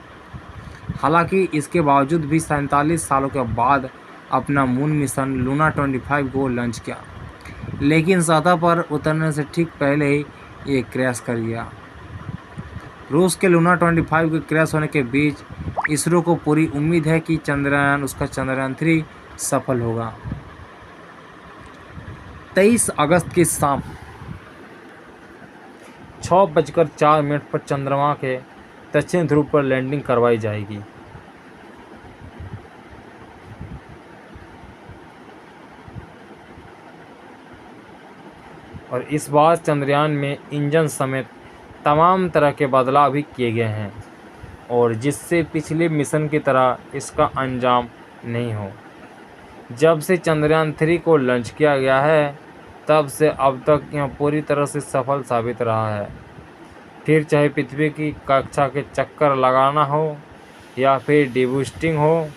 हालांकि इसके बावजूद भी 47 सालों के बाद अपना मून मिशन लूना 25 को लॉन्च किया, लेकिन सतह पर उतरने से ठीक पहले ही ये क्रैश कर गया। रूस के लूना 25 के क्रैश होने के बीच इसरो को पूरी उम्मीद है कि उसका चंद्रयान 3 सफल होगा। 23 अगस्त की शाम 6:04 पर चंद्रमा के दक्षिण ध्रुव पर लैंडिंग करवाई जाएगी। और इस बार चंद्रयान में इंजन समेत तमाम तरह के बदलाव भी किए गए हैं, और जिससे पिछले मिशन की तरह इसका अंजाम नहीं हो। जब से चंद्रयान 3 को लॉन्च किया गया है, तब से अब तक यह पूरी तरह से सफल साबित रहा है। फिर चाहे पृथ्वी की कक्षा के चक्कर लगाना हो या फिर डिबूस्टिंग हो,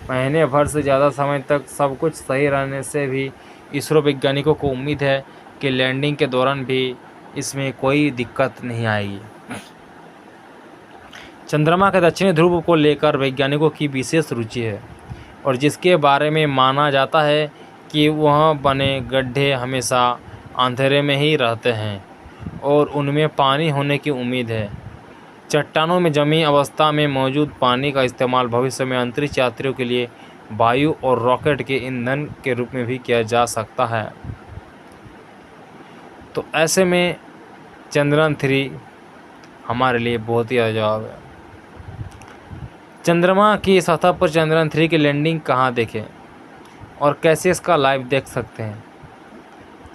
महीने भर से ज़्यादा समय तक सब कुछ सही रहने से भी इसरो वैज्ञानिकों को उम्मीद है कि लैंडिंग के दौरान भी इसमें कोई दिक्कत नहीं आएगी। चंद्रमा के दक्षिणी ध्रुव को लेकर वैज्ञानिकों की विशेष रुचि है, और जिसके बारे में माना जाता है कि वह बने गड्ढे हमेशा अंधेरे में ही रहते हैं और उनमें पानी होने की उम्मीद है। चट्टानों में जमी अवस्था में मौजूद पानी का इस्तेमाल भविष्य में अंतरिक्ष यात्रियों के लिए वायु और रॉकेट के ईंधन के रूप में भी किया जा सकता है। तो ऐसे में चंद्रयान 3 हमारे लिए बहुत ही लाजवाब है। चंद्रमा की सतह पर चंद्रयान 3 की लैंडिंग कहाँ देखें और कैसे इसका लाइव देख सकते हैं,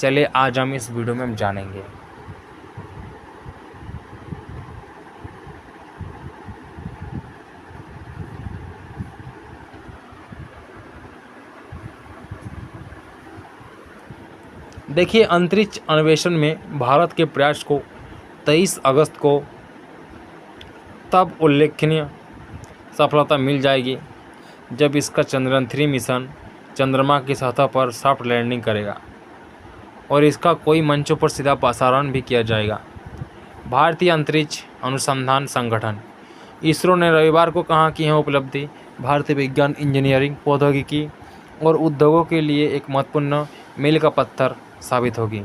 चलिए आज हम इस वीडियो में हम जानेंगे। देखिए, अंतरिक्ष अन्वेषण में भारत के प्रयास को 23 अगस्त को तब उल्लेखनीय सफलता मिल जाएगी जब इसका चंद्रयान 3 मिशन चंद्रमा की सतह पर सॉफ्ट लैंडिंग करेगा और इसका कोई मंचों पर सीधा प्रसारण भी किया जाएगा। भारतीय अंतरिक्ष अनुसंधान संगठन इसरो ने रविवार को कहा कि यह उपलब्धि भारतीय विज्ञान, इंजीनियरिंग, प्रौद्योगिकी और उद्योगों के लिए एक महत्वपूर्ण मील का पत्थर साबित होगी,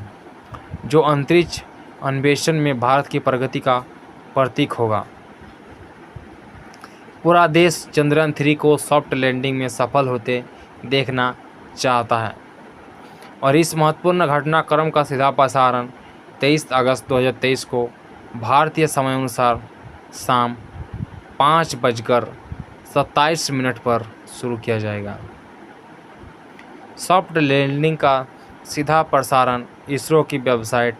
जो अंतरिक्ष अन्वेषण में भारत की प्रगति का प्रतीक होगा। पूरा देश चंद्रयान 3 को सॉफ्ट लैंडिंग में सफल होते देखना चाहता है, और इस महत्वपूर्ण घटनाक्रम का सीधा प्रसारण 23 अगस्त 2023 को भारतीय समय अनुसार शाम 5:27 पर शुरू किया जाएगा। सॉफ्ट लैंडिंग का सीधा प्रसारण इसरो की वेबसाइट,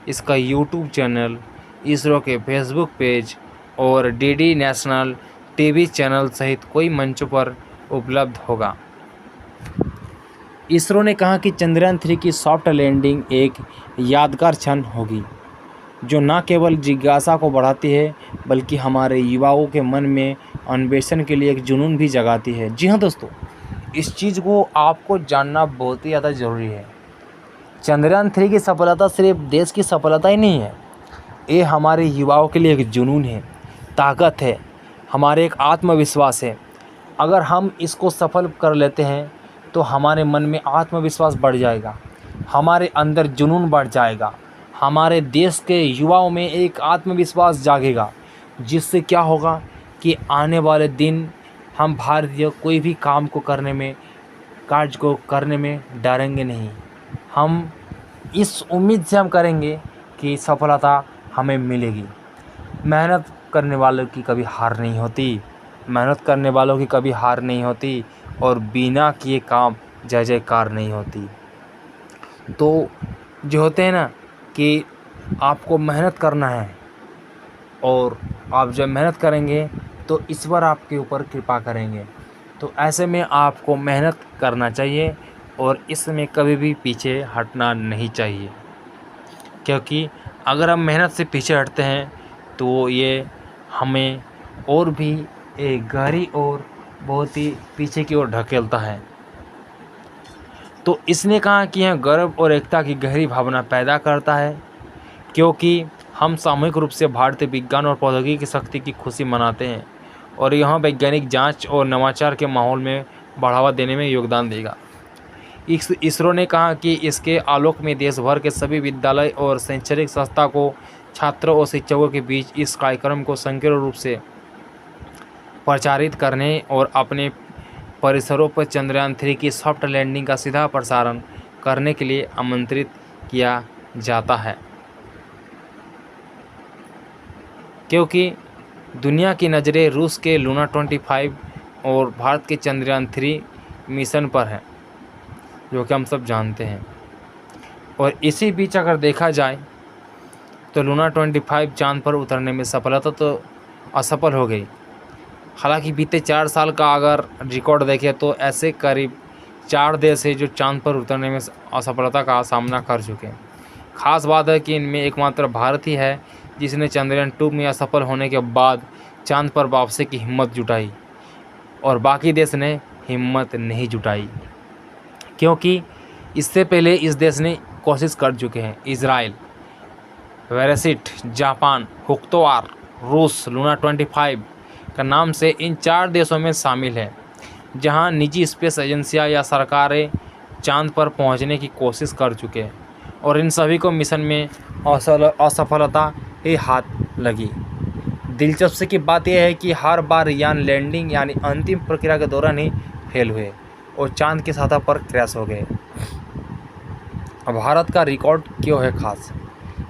इसका यूट्यूब चैनल, इसरो के फेसबुक पेज और डीडी नेशनल टीवी चैनल सहित कई मंचों पर उपलब्ध होगा। इसरो ने कहा कि चंद्रयान 3 की सॉफ्ट लैंडिंग एक यादगार क्षण होगी, जो न केवल जिज्ञासा को बढ़ाती है बल्कि हमारे युवाओं के मन में अन्वेषण के लिए एक जुनून भी जगाती है। जी हाँ दोस्तों, इस चीज़ को आपको जानना बहुत ही ज़्यादा ज़रूरी है। चंद्रयान 3 की सफलता सिर्फ देश की सफलता ही नहीं है, ये हमारे युवाओं के लिए एक जुनून है, ताकत है, हमारे एक आत्मविश्वास है। अगर हम इसको सफल कर लेते हैं तो हमारे मन में आत्मविश्वास बढ़ जाएगा, हमारे अंदर जुनून बढ़ जाएगा, हमारे देश के युवाओं में एक आत्मविश्वास जागेगा, जिससे क्या होगा कि आने वाले दिन हम भारतीय कोई भी काम को करने में, कार्य को करने में डरेंगे नहीं। हम इस उम्मीद से हम करेंगे कि सफलता हमें मिलेगी। मेहनत करने वालों की कभी हार नहीं होती, मेहनत करने वालों की कभी हार नहीं होती, और बिना किए काम जय जयकार नहीं होती। तो जो होते हैं ना कि आपको मेहनत करना है, और आप जब मेहनत करेंगे तो ईश्वर आपके ऊपर कृपा करेंगे। तो ऐसे में आपको मेहनत करना चाहिए और इसमें कभी भी पीछे हटना नहीं चाहिए, क्योंकि अगर हम मेहनत से पीछे हटते हैं तो ये हमें और भी एक गहरी और बहुत ही पीछे की ओर ढकेलता है। तो इसने कहा कि यह गर्व और एकता की गहरी भावना पैदा करता है, क्योंकि हम सामूहिक रूप से भारतीय विज्ञान और प्रौद्योगिकी की शक्ति की खुशी मनाते हैं, और यह वैज्ञानिक जांच और नवाचार के माहौल में बढ़ावा देने में योगदान देगा। इसरो ने कहा कि इसके आलोक में देश भर के सभी विद्यालय और शैक्षणिक संस्था को छात्रों और शिक्षकों के बीच इस कार्यक्रम को सक्रिय रूप से प्रचारित करने और अपने परिसरों पर चंद्रयान 3 की सॉफ्ट लैंडिंग का सीधा प्रसारण करने के लिए आमंत्रित किया जाता है। क्योंकि दुनिया की नज़रें रूस के लूना 25 और भारत के चंद्रयान 3 मिशन पर है, जो कि हम सब जानते हैं। और इसी बीच अगर देखा जाए तो लूना 25 चांद पर उतरने में सफलता तो असफल हो गई। हालांकि बीते 4 साल का अगर रिकॉर्ड देखें तो ऐसे करीब 4 देश हैं जो चांद पर उतरने में असफलता का सामना कर चुके हैं। खास बात है कि इनमें एकमात्र भारत ही है जिसने चंद्रयान 2 में असफल होने के बाद चांद पर वापसी की हिम्मत जुटाई, और बाकी देश ने हिम्मत नहीं जुटाई, क्योंकि इससे पहले इस देश ने कोशिश कर चुके हैं। इजराइल, वेरेसिट, जापान, हुक्तोआर, रूस लूना 25 का नाम से इन 4 देशों में शामिल है जहां निजी स्पेस एजेंसियां या सरकारें चांद पर पहुंचने की कोशिश कर चुके हैं, और इन सभी को मिशन में असफलता ही हाथ लगी। दिलचस्पी की बात यह है कि हर बार यान लैंडिंग यानी अंतिम प्रक्रिया के दौरान ही फेल हुए और चांद की सतह पर क्रैश हो गए। अब भारत का रिकॉर्ड क्यों है खास?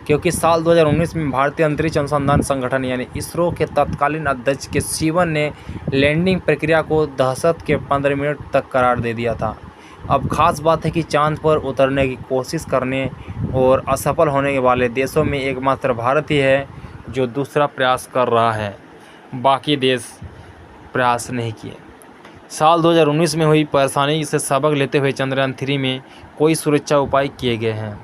क्योंकि साल 2019 में भारतीय अंतरिक्ष अनुसंधान संगठन यानी इसरो के तत्कालीन अध्यक्ष के शिवन ने लैंडिंग प्रक्रिया को दहशत के 15 मिनट तक करार दे दिया था। अब खास बात है कि चांद पर उतरने की कोशिश करने और असफल होने वाले देशों में एकमात्र भारत ही है जो दूसरा प्रयास कर रहा है, बाकी देश प्रयास नहीं किए। साल 2019 में हुई परेशानी से सबक लेते हुए चंद्रयान 3 में कोई सुरक्षा उपाय किए गए हैं।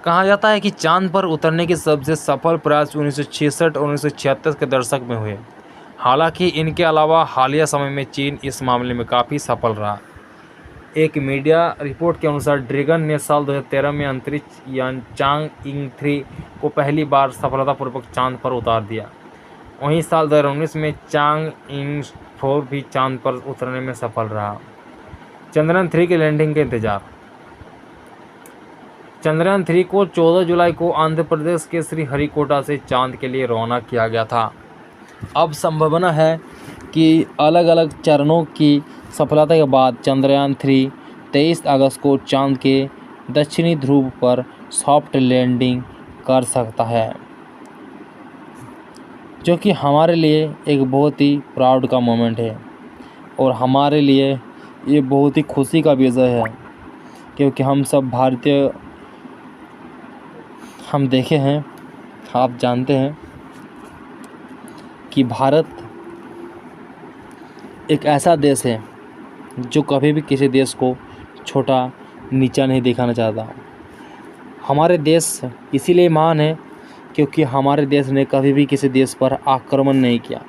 कहा जाता है कि चांद पर उतरने के सबसे सफल प्रयास 1966 और 1976 के दशक में हुए। हालांकि इनके अलावा हालिया समय में चीन इस मामले में काफ़ी सफल रहा। एक मीडिया रिपोर्ट के अनुसार ड्रैगन ने साल 2013 में अंतरिक्ष यान चांग-इंग 3 को पहली बार सफलतापूर्वक चांद पर उतार दिया। वहीं साल 2019 में चांग-इंग 4 भी चांद पर उतरने में सफल रहा। चंद्रयान 3 के लैंडिंग के इंतजार। चंद्रयान 3 को 14 जुलाई को आंध्र प्रदेश के श्रीहरिकोटा से चांद के लिए रवाना किया गया था। अब संभावना है कि अलग अलग चरणों की सफलता के बाद चंद्रयान 3 23 अगस्त को चांद के दक्षिणी ध्रुव पर सॉफ्ट लैंडिंग कर सकता है, जो कि हमारे लिए एक बहुत ही प्राउड का मोमेंट है और हमारे लिए ये बहुत ही खुशी का विषय है, क्योंकि हम सब भारतीय हम देखे हैं, आप जानते हैं कि भारत एक ऐसा देश है जो कभी भी किसी देश को छोटा नीचा नहीं दिखाना चाहता। हमारे देश इसीलिए महान है क्योंकि हमारे देश ने कभी भी किसी देश पर आक्रमण नहीं किया।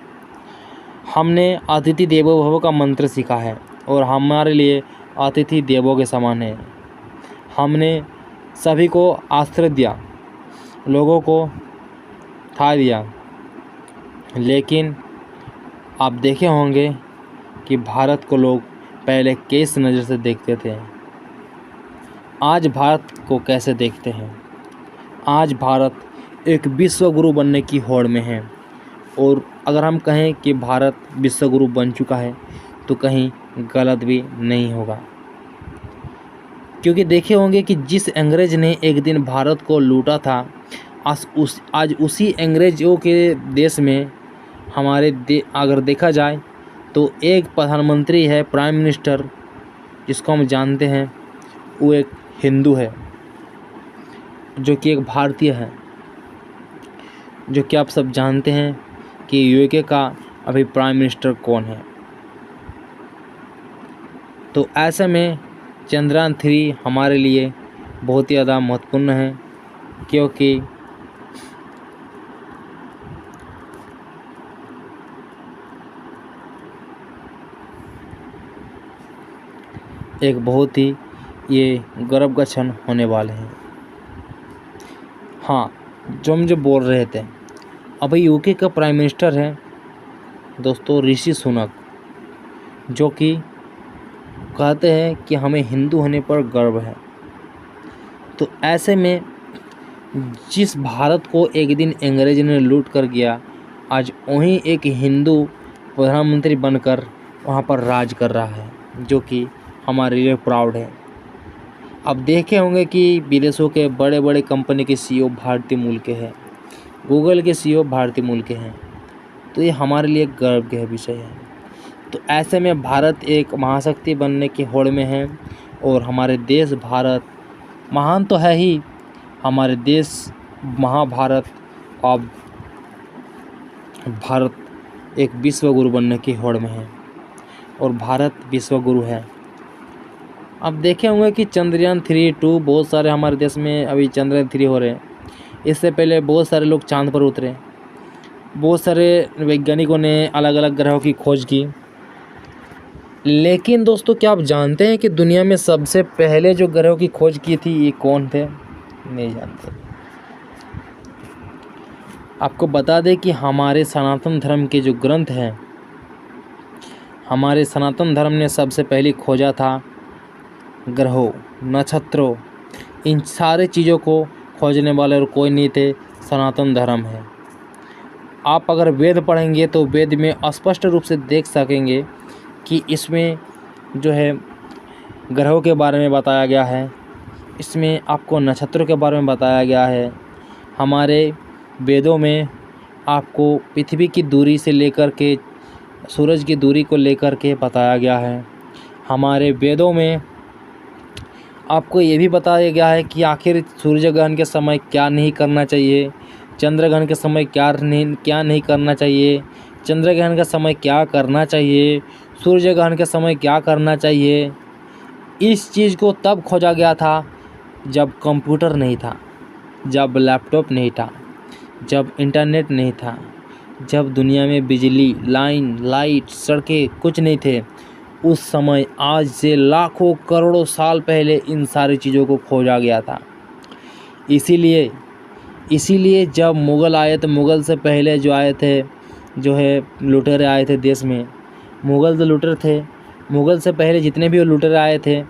हमने अतिथि देवो भव का मंत्र सीखा है और हमारे लिए अतिथि देवों के समान है। हमने सभी को आश्रय दिया, लोगों को था दिया, लेकिन आप देखे होंगे कि भारत को लोग पहले किस नज़र से देखते थे, आज भारत को कैसे देखते हैं। आज भारत एक विश्व गुरु बनने की होड़ में है, और अगर हम कहें कि भारत विश्व गुरु बन चुका है तो कहीं गलत भी नहीं होगा, क्योंकि देखे होंगे कि जिस अंग्रेज़ ने एक दिन भारत को लूटा था, आज उसी अंग्रेज़ों के देश में अगर देखा जाए तो एक प्रधानमंत्री है, प्राइम मिनिस्टर, जिसको हम जानते हैं, वो एक हिंदू है, जो कि एक भारतीय है, जो कि आप सब जानते हैं कि यूके का अभी प्राइम मिनिस्टर कौन है। तो ऐसे में चंद्रयान 3 हमारे लिए बहुत ही ज़्यादा महत्वपूर्ण है, क्योंकि एक बहुत ही ये गर्व का क्षण होने वाले हैं। हाँ, जो हम बोल रहे थे, अभी यूके का प्राइम मिनिस्टर है दोस्तों ऋषि सुनक, जो कि कहते हैं कि हमें हिंदू होने पर गर्व है। तो ऐसे में जिस भारत को एक दिन अंग्रेज ने लूट कर गया, आज वहीं एक हिंदू प्रधानमंत्री बनकर वहाँ पर राज कर रहा है, जो कि हमारे लिए प्राउड है। अब देखे होंगे कि विदेशों के बड़े बड़े कंपनी के CEO भारतीय मूल के हैं, गूगल के CEO भारतीय मूल के हैं। तो ये हमारे लिए गर्व का विषय है। तो ऐसे में भारत एक महाशक्ति बनने की होड़ में है और हमारे देश भारत महान तो है ही, हमारे देश महाभारत अब भारत एक विश्व गुरु बनने की होड़ में है और भारत विश्व गुरु है। अब देखे होंगे कि चंद्रयान 3-2 बहुत सारे हमारे देश में अभी चंद्रयान 3 हो रहे हैं। इससे पहले बहुत सारे लोग चांद पर उतरे, बहुत सारे वैज्ञानिकों ने अलग अलग ग्रहों की खोज की। लेकिन दोस्तों, क्या आप जानते हैं कि दुनिया में सबसे पहले जो ग्रहों की खोज की थी ये कौन थे? नहीं जानते। आपको बता दें कि हमारे सनातन धर्म के जो ग्रंथ हैं, हमारे सनातन धर्म ने सबसे पहले खोजा था ग्रहों, नक्षत्रों, इन सारे चीज़ों को खोजने वाले और कोई नहीं थे, सनातन धर्म है। आप अगर वेद पढ़ेंगे तो वेद में स्पष्ट रूप से देख सकेंगे कि इसमें जो है ग्रहों के बारे में बताया गया है, इसमें आपको नक्षत्रों के बारे में बताया गया है। हमारे वेदों में आपको पृथ्वी की दूरी से लेकर के सूरज की दूरी को लेकर के बताया गया है। हमारे वेदों में आपको ये भी बताया गया है कि आखिर सूर्य ग्रहण के समय क्या नहीं करना चाहिए, चंद्र ग्रहण के समय क्या नहीं करना चाहिए, चंद्र ग्रहण का समय क्या करना चाहिए, सूर्य ग्रहण के समय क्या करना चाहिए। इस चीज़ को तब खोजा गया था जब कंप्यूटर नहीं था, जब लैपटॉप नहीं था, जब इंटरनेट नहीं था, जब दुनिया में बिजली, लाइट, सड़कें कुछ नहीं थे। उस समय आज से लाखों करोड़ों साल पहले इन सारी चीज़ों को खोजा गया था। इसीलिए जब मुग़ल आए तो मुग़ल से पहले जो आए थे, जो है लुटेरे आए थे देश में, मुग़ल तो लुटेरे थे, मुग़ल से पहले जितने भी लुटेरे आए थे,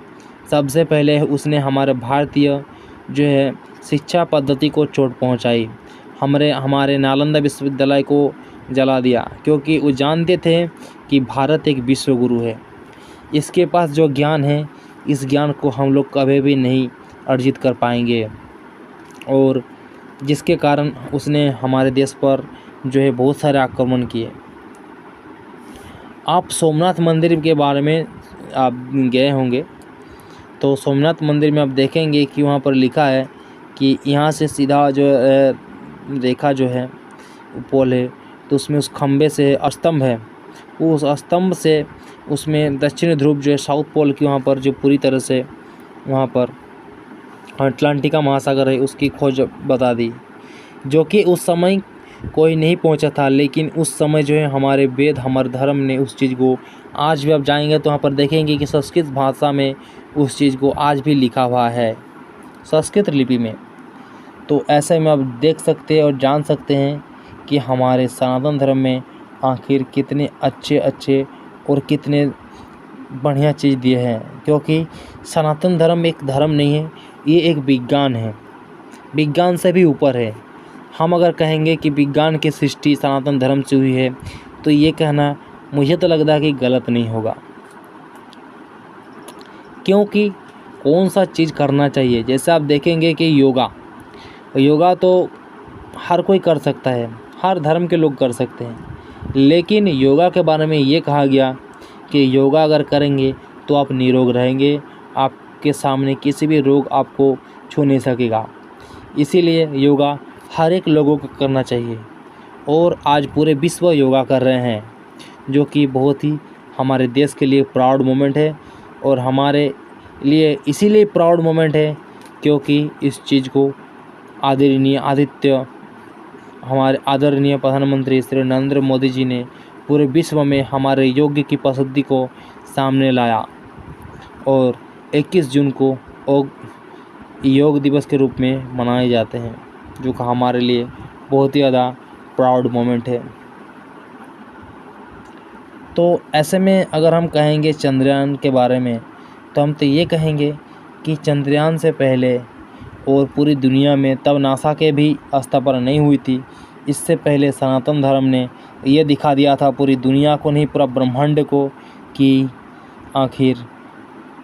सबसे पहले उसने हमारे भारतीय जो है शिक्षा पद्धति को चोट पहुंचाई। हमारे नालंदा विश्वविद्यालय को जला दिया, क्योंकि वो जानते थे कि भारत एक विश्व गुरु है, इसके पास जो ज्ञान है, इस ज्ञान को हम लोग कभी भी नहीं अर्जित कर पाएंगे। और जिसके कारण उसने हमारे देश पर जो है बहुत सारे आक्रमण किए। आप सोमनाथ मंदिर के बारे में आप गए होंगे, तो सोमनाथ मंदिर में आप देखेंगे कि वहाँ पर लिखा है कि यहाँ से सीधा जो रेखा जो है पोल है, तो उसमें उस खंबे से स्तंभ है, उस स्तंभ से उसमें दक्षिणी ध्रुव जो है साउथ पोल की वहाँ पर जो पूरी तरह से वहाँ पर अटलांटिका महासागर है उसकी खोज बता दी, जो कि उस समय कोई नहीं पहुंचा था। लेकिन उस समय जो है हमारे वेद, हमारे धर्म ने उस चीज़ को, आज भी आप जाएंगे तो वहाँ पर देखेंगे कि संस्कृत भाषा में उस चीज़ को आज भी लिखा हुआ है, संस्कृत लिपि में। तो ऐसे में आप देख सकते हैं और जान सकते हैं कि हमारे सनातन धर्म में आखिर कितने अच्छे और कितने बढ़िया चीज़ दिए हैं। क्योंकि सनातन धर्म एक धर्म नहीं है, ये एक विज्ञान है, विज्ञान से भी ऊपर है। हम अगर कहेंगे कि विज्ञान की सृष्टि सनातन धर्म से हुई है, तो ये कहना मुझे तो लगता है कि गलत नहीं होगा। क्योंकि कौन सा चीज़ करना चाहिए, जैसे आप देखेंगे कि योगा तो हर कोई कर सकता है, हर धर्म के लोग कर सकते हैं। लेकिन योगा के बारे में ये कहा गया कि योगा अगर करेंगे तो आप निरोग रहेंगे, आपके सामने किसी भी रोग आपको छू नहीं सकेगा। इसीलिए योगा हर एक लोगों को करना चाहिए। और आज पूरे विश्व योगा कर रहे हैं, जो कि बहुत ही हमारे देश के लिए प्राउड मोमेंट है। और हमारे लिए इसीलिए प्राउड मोमेंट है क्योंकि इस चीज़ को हमारे आदरणीय प्रधानमंत्री श्री नरेंद्र मोदी जी ने पूरे विश्व में हमारे योग की प्रसिद्धि को सामने लाया। और 21 जून को योग दिवस के रूप में मनाए जाते हैं, जो कि हमारे लिए बहुत ही ज़्यादा प्राउड मोमेंट है। तो ऐसे में अगर हम कहेंगे चंद्रयान के बारे में, तो हम तो ये कहेंगे कि चंद्रयान से पहले और पूरी दुनिया में तब नासा के भी स्थापना नहीं हुई थी। इससे पहले सनातन धर्म ने ये दिखा दिया था पूरी दुनिया को, नहीं पूरा ब्रह्मांड को, कि आखिर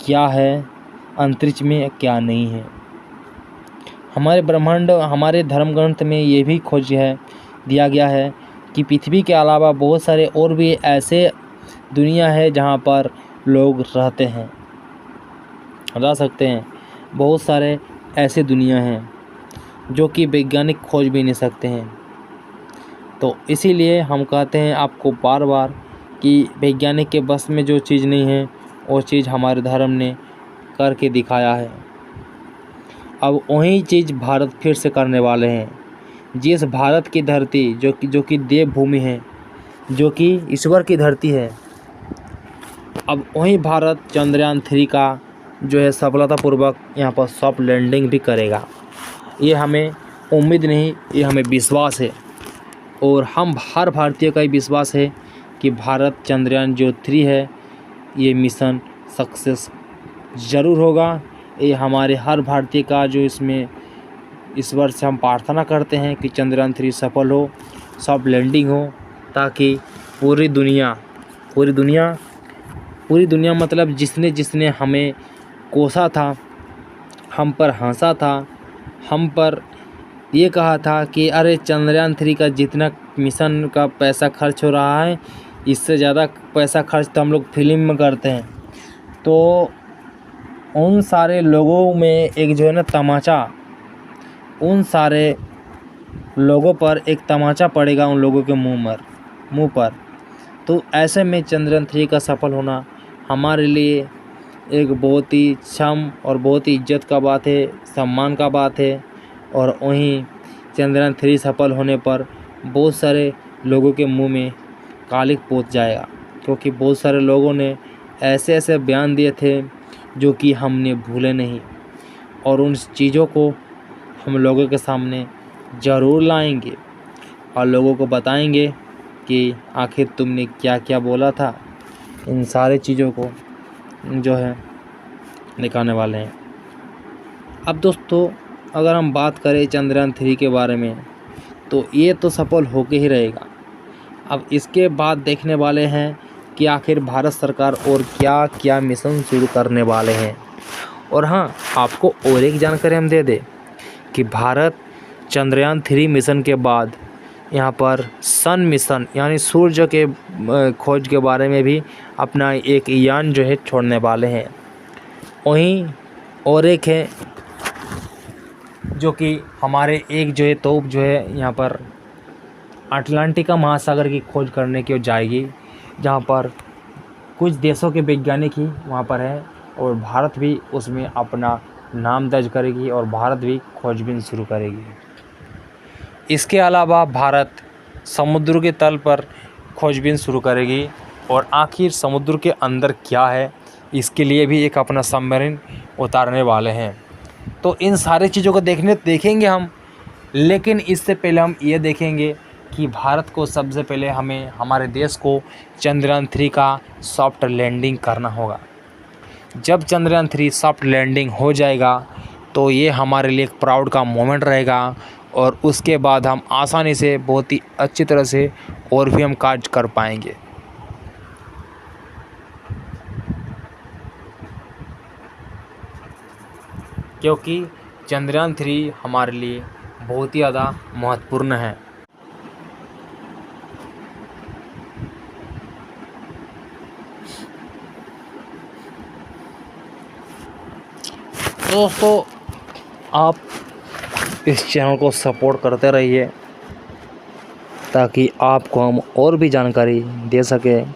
क्या है अंतरिक्ष में क्या नहीं है। हमारे ब्रह्मांड, हमारे धर्म ग्रंथ में ये भी खोज है दिया गया है कि पृथ्वी के अलावा बहुत सारे और भी ऐसे दुनिया है जहाँ पर लोग रहते हैं, रह सकते हैं। बहुत सारे ऐसे दुनिया हैं जो कि वैज्ञानिक खोज भी नहीं सकते हैं। तो इसीलिए हम कहते हैं आपको बार बार कि वैज्ञानिक के बस में जो चीज़ नहीं है वो चीज़ हमारे धर्म ने करके दिखाया है। अब वही चीज़ भारत फिर से करने वाले हैं। जिस भारत की धरती जो कि देवभूमि है, जो कि ईश्वर की धरती है, अब वही भारत चंद्रयान 3 का जो है सफलतापूर्वक यहाँ पर सॉफ्ट लैंडिंग भी करेगा। ये हमें उम्मीद नहीं, ये हमें विश्वास है और हम हर भारतीय का ही विश्वास है कि भारत चंद्रयान जो 3 है ये मिशन सक्सेस ज़रूर होगा। ये हमारे हर भारतीय का जो इसमें ईश्वर से हम प्रार्थना करते हैं कि चंद्रयान 3 सफल हो, सॉफ्ट लैंडिंग हो, ताकि पूरी दुनिया मतलब जिसने हमें कोसा था, हम पर हंसा था, हम पर ये कहा था कि अरे चंद्रयान 3 का जितना मिशन का पैसा खर्च हो रहा है इससे ज़्यादा पैसा खर्च तो हम लोग फिल्म में करते हैं। तो उन सारे लोगों में एक जो है ना तमाचा, उन सारे लोगों पर एक तमाचा पड़ेगा उन लोगों के मुंह पर। तो ऐसे में चंद्रयान 3 का सफल होना हमारे लिए एक बहुत ही क्षम और बहुत ही इज्जत का बात है, सम्मान का बात है। और वहीं चंद्रयान 3 सफल होने पर बहुत सारे लोगों के मुंह में कालिक पोत जाएगा, क्योंकि बहुत सारे लोगों ने ऐसे ऐसे बयान दिए थे जो कि हमने भूले नहीं, और उन चीज़ों को हम लोगों के सामने ज़रूर लाएंगे और लोगों को बताएंगे कि आखिर तुमने क्या क्या बोला था। इन सारे चीज़ों को जो है दिखाने वाले हैं। अब दोस्तों अगर हम बात करें चंद्रयान 3 के बारे में, तो ये तो सफल होके ही रहेगा। अब इसके बाद देखने वाले हैं कि आखिर भारत सरकार और क्या क्या मिशन शुरू करने वाले हैं। और हाँ, आपको और एक जानकारी हम दे दें कि भारत चंद्रयान 3 मिशन के बाद यहाँ पर सन मिशन यानी सूर्य के खोज के बारे में भी अपना एक यान जो है छोड़ने वाले हैं। वहीं और एक है जो कि हमारे एक जो है तोप जो है यहाँ पर अटलांटिका महासागर की खोज करने की जाएगी, जहाँ पर कुछ देशों के वैज्ञानिक ही वहाँ पर है और भारत भी उसमें अपना नाम दर्ज करेगी और भारत भी खोजबीन शुरू करेगी। इसके अलावा भारत समुद्र के तल पर खोजबीन शुरू करेगी और आखिर समुद्र के अंदर क्या है इसके लिए भी एक अपना सबमरीन उतारने वाले हैं। तो इन सारी चीज़ों को देखेंगे हम, लेकिन इससे पहले हम ये देखेंगे कि भारत को सबसे पहले हमारे देश को चंद्रयान 3 का सॉफ्ट लैंडिंग करना होगा। जब चंद्रयान 3 सॉफ्ट लैंडिंग हो जाएगा तो ये हमारे लिए एक प्राउड का मोमेंट रहेगा और उसके बाद हम आसानी से बहुत ही अच्छी तरह से और भी हम कार्य कर पाएंगे। क्योंकि चंद्रयान 3 हमारे लिए बहुत ही ज़्यादा महत्वपूर्ण है। दोस्तों आप इस चैनल को सपोर्ट करते रहिए ताकि आपको हम और भी जानकारी दे सकें,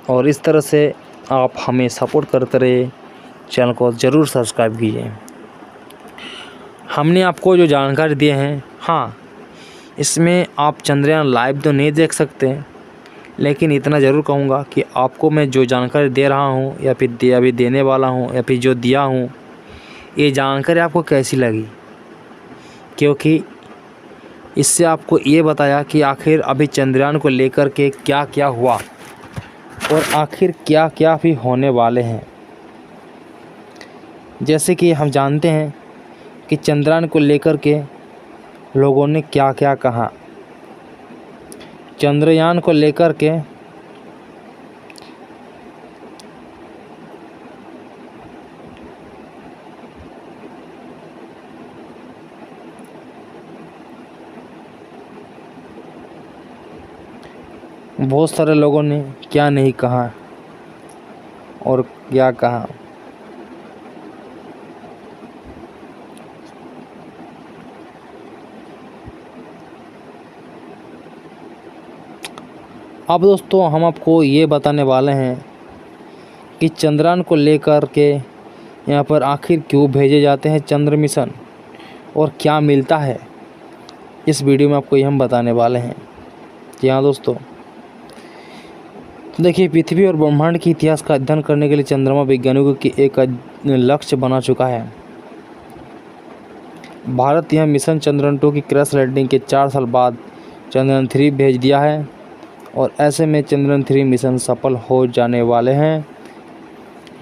और इस तरह से आप हमें सपोर्ट करते रहिए। चैनल को ज़रूर सब्सक्राइब कीजिए। हमने आपको जो जानकारी दिए हैं, हाँ इसमें आप चंद्रयान लाइव तो नहीं देख सकते, लेकिन इतना ज़रूर कहूँगा कि आपको मैं जो जानकारी दे रहा हूँ या फिर अभी देने वाला हूँ या फिर जो दिया हूँ, ये जानकारी आपको कैसी लगी, क्योंकि इससे आपको ये बताया कि आखिर अभी चंद्रयान को लेकर के क्या क्या हुआ और आखिर क्या क्या भी होने वाले हैं। जैसे कि हम जानते हैं कि चंद्रयान को लेकर के लोगों ने क्या क्या कहा। चंद्रयान को लेकर के बहुत सारे लोगों ने क्या नहीं कहा और क्या कहा। अब दोस्तों हम आपको ये बताने वाले हैं कि चंद्रयान को लेकर के यहाँ पर आखिर क्यों भेजे जाते हैं चंद्र मिशन और क्या मिलता है। इस वीडियो में आपको ये हम बताने वाले हैं। जी हाँ दोस्तों, देखिए, पृथ्वी और ब्रह्मांड के इतिहास का अध्ययन करने के लिए चंद्रमा वैज्ञानिकों की एक लक्ष्य बना चुका है। भारत यह मिशन चंद्रयान 2 की क्रैश लैंडिंग के 4 साल बाद चंद्रयान 3 भेज दिया है और ऐसे में चंद्रयान 3 मिशन सफल हो जाने वाले हैं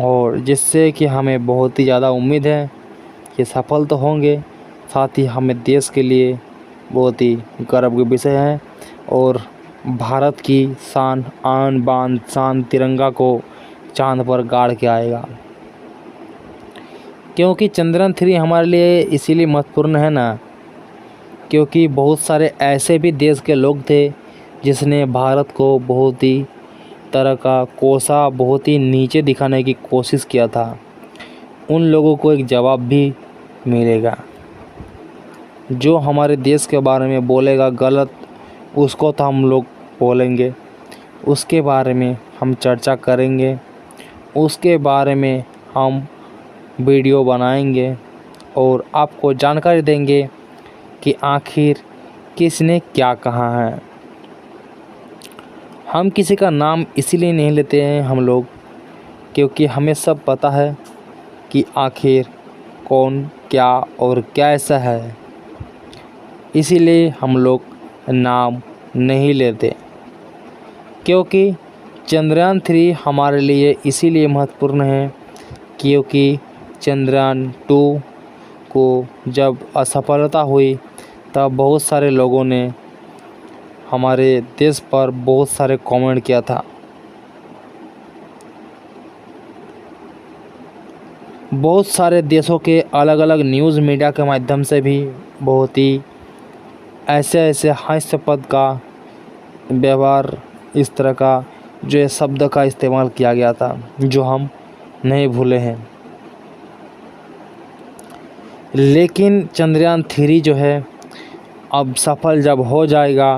और जिससे कि हमें बहुत ही ज़्यादा उम्मीद है कि सफल तो होंगे, साथ ही हमें देश के लिए बहुत ही गर्व का विषय है और भारत की शान, आन बान शान तिरंगा को चांद पर गाड़ के आएगा। क्योंकि चंद्रयान 3 हमारे लिए इसीलिए महत्वपूर्ण है ना, क्योंकि बहुत सारे ऐसे भी देश के लोग थे जिसने भारत को बहुत ही तरह का कोसा, बहुत ही नीचे दिखाने की कोशिश किया था। उन लोगों को एक जवाब भी मिलेगा। जो हमारे देश के बारे में बोलेगा गलत, उसको तो हम लोग बोलेंगे, उसके बारे में हम चर्चा करेंगे, उसके बारे में हम वीडियो बनाएंगे और आपको जानकारी देंगे कि आखिर किसने क्या कहा है। हम किसी का नाम इसीलिए नहीं लेते हैं हम लोग, क्योंकि हमें सब पता है कि आखिर कौन क्या और क्या ऐसा है, इसीलिए हम लोग नाम नहीं लेते। क्योंकि चंद्रयान 3 हमारे लिए इसीलिए महत्वपूर्ण है क्योंकि चंद्रयान 2 को जब असफलता हुई तब बहुत सारे लोगों ने हमारे देश पर बहुत सारे कमेंट किया था। बहुत सारे देशों के अलग अलग न्यूज़ मीडिया के माध्यम से भी बहुत ही ऐसे हास्यास्पद का व्यवहार, इस तरह का जो शब्द का इस्तेमाल किया गया था, जो हम नहीं भूले हैं। लेकिन चंद्रयान 3 जो है अब सफल जब हो जाएगा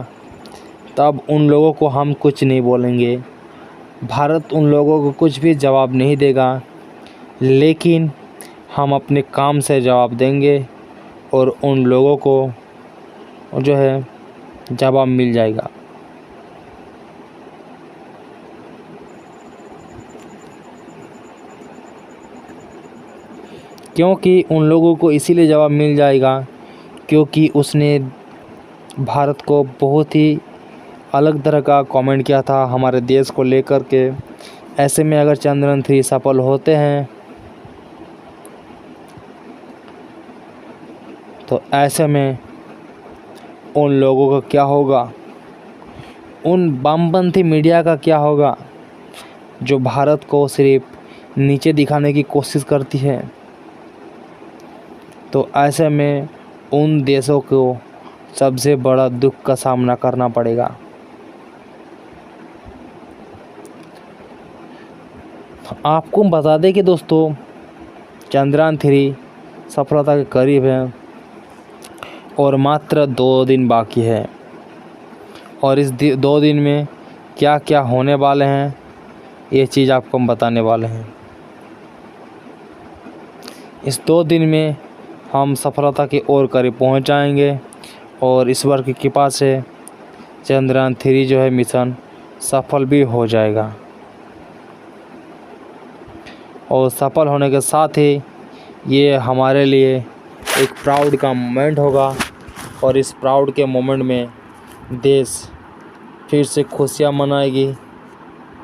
तब उन लोगों को हम कुछ नहीं बोलेंगे, भारत उन लोगों को कुछ भी जवाब नहीं देगा, लेकिन हम अपने काम से जवाब देंगे और उन लोगों को जो है जवाब मिल जाएगा। क्योंकि उन लोगों को इसीलिए जवाब मिल जाएगा क्योंकि उसने भारत को बहुत ही अलग तरह का कमेंट किया था हमारे देश को लेकर के। ऐसे में अगर चंद्रयान 3 सफल होते हैं तो ऐसे में उन लोगों का क्या होगा, उन वामपंथी मीडिया का क्या होगा जो भारत को सिर्फ नीचे दिखाने की कोशिश करती है। तो ऐसे में उन देशों को सबसे बड़ा दुख का सामना करना पड़ेगा। आपको बता दें कि दोस्तों चंद्रयान 3 सफलता के करीब है और मात्र 2 दिन बाकी है और इस 2 दिन में क्या क्या होने वाले हैं ये चीज़ आपको हम बताने वाले हैं। इस 2 दिन में हम सफलता की ओर करीब पहुंच जाएंगे और ईश्वर की कृपा से चंद्रयान 3 जो है मिशन सफल भी हो जाएगा और सफल होने के साथ ही ये हमारे लिए एक प्राउड का मोमेंट होगा और इस प्राउड के मोमेंट में देश फिर से खुशियाँ मनाएगी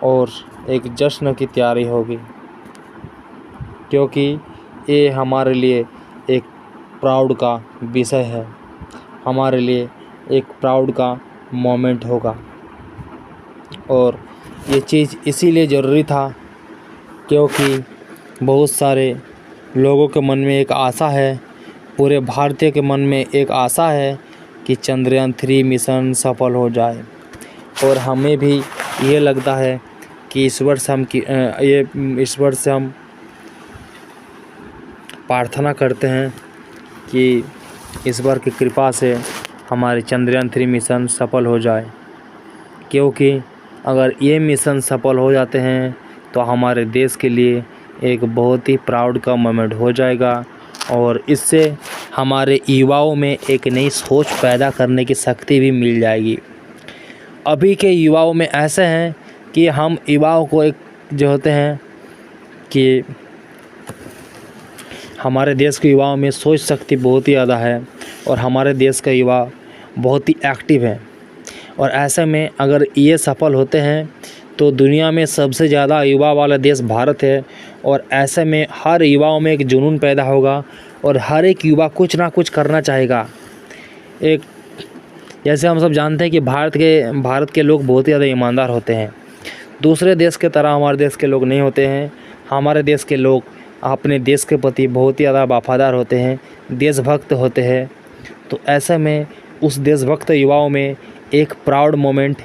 और एक जश्न की तैयारी होगी, क्योंकि ये हमारे लिए एक प्राउड का विषय है, हमारे लिए एक प्राउड का मोमेंट होगा। और ये चीज़ इसीलिए ज़रूरी था क्योंकि बहुत सारे लोगों के मन में एक आशा है, पूरे भारतीय के मन में एक आशा है कि चंद्रयान 3 मिशन सफल हो जाए। और हमें भी ये लगता है कि ईश्वर से हम प्रार्थना करते हैं कि ईश्वर की कृपा से हमारे चंद्रयान 3 मिशन सफल हो जाए, क्योंकि अगर ये मिशन सफल हो जाते हैं तो हमारे देश के लिए एक बहुत ही प्राउड का मोमेंट हो जाएगा और इससे हमारे युवाओं में एक नई सोच पैदा करने की शक्ति भी मिल जाएगी। अभी के युवाओं में ऐसे हैं कि हम युवाओं को एक जो होते हैं कि हमारे देश के युवाओं में सोच शक्ति बहुत ही ज़्यादा है और हमारे देश का युवा बहुत ही एक्टिव है और ऐसे में अगर ये सफल होते हैं तो दुनिया में सबसे ज़्यादा युवा वाला देश भारत है और ऐसे में हर युवाओं में एक जुनून पैदा होगा और हर एक युवा कुछ ना कुछ करना चाहेगा। एक जैसे हम सब जानते हैं कि भारत के लोग बहुत ही ज़्यादा ईमानदार होते हैं, दूसरे देश के तरह हमारे देश के लोग नहीं होते हैं। हमारे देश के लोग अपने देश के प्रति बहुत ही ज़्यादा वफादार होते हैं, देशभक्त होते हैं। तो ऐसे में उस देशभक्त युवाओं में एक प्राउड मोमेंट,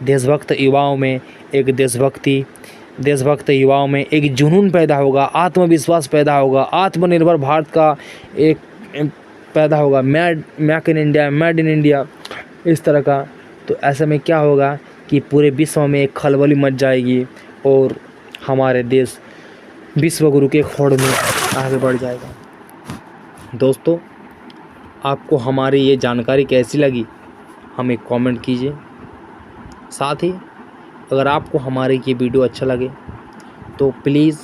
देशभक्त युवाओं में एक देशभक्त युवाओं में एक जुनून पैदा होगा, आत्मविश्वास पैदा होगा, आत्मनिर्भर भारत का एक पैदा होगा, मेक इन इंडिया इस तरह का। तो ऐसे में क्या होगा कि पूरे विश्व में एक खलबली मच जाएगी और हमारे देश विश्व गुरु के खोड़ में आगे बढ़ जाएगा। दोस्तों, आपको हमारी ये जानकारी कैसी लगी हमें कमेंट कीजिए। साथ ही अगर आपको हमारी ये वीडियो अच्छा लगे तो प्लीज़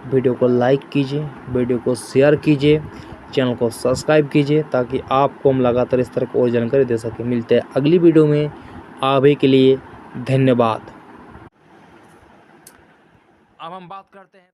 वीडियो को लाइक कीजिए, वीडियो को शेयर कीजिए, चैनल को सब्सक्राइब कीजिए ताकि आपको हम लगातार इस तरह की और जानकारी दे सकें। मिलते हैं अगली वीडियो में। अभी के लिए धन्यवाद। अब हम बात करते हैं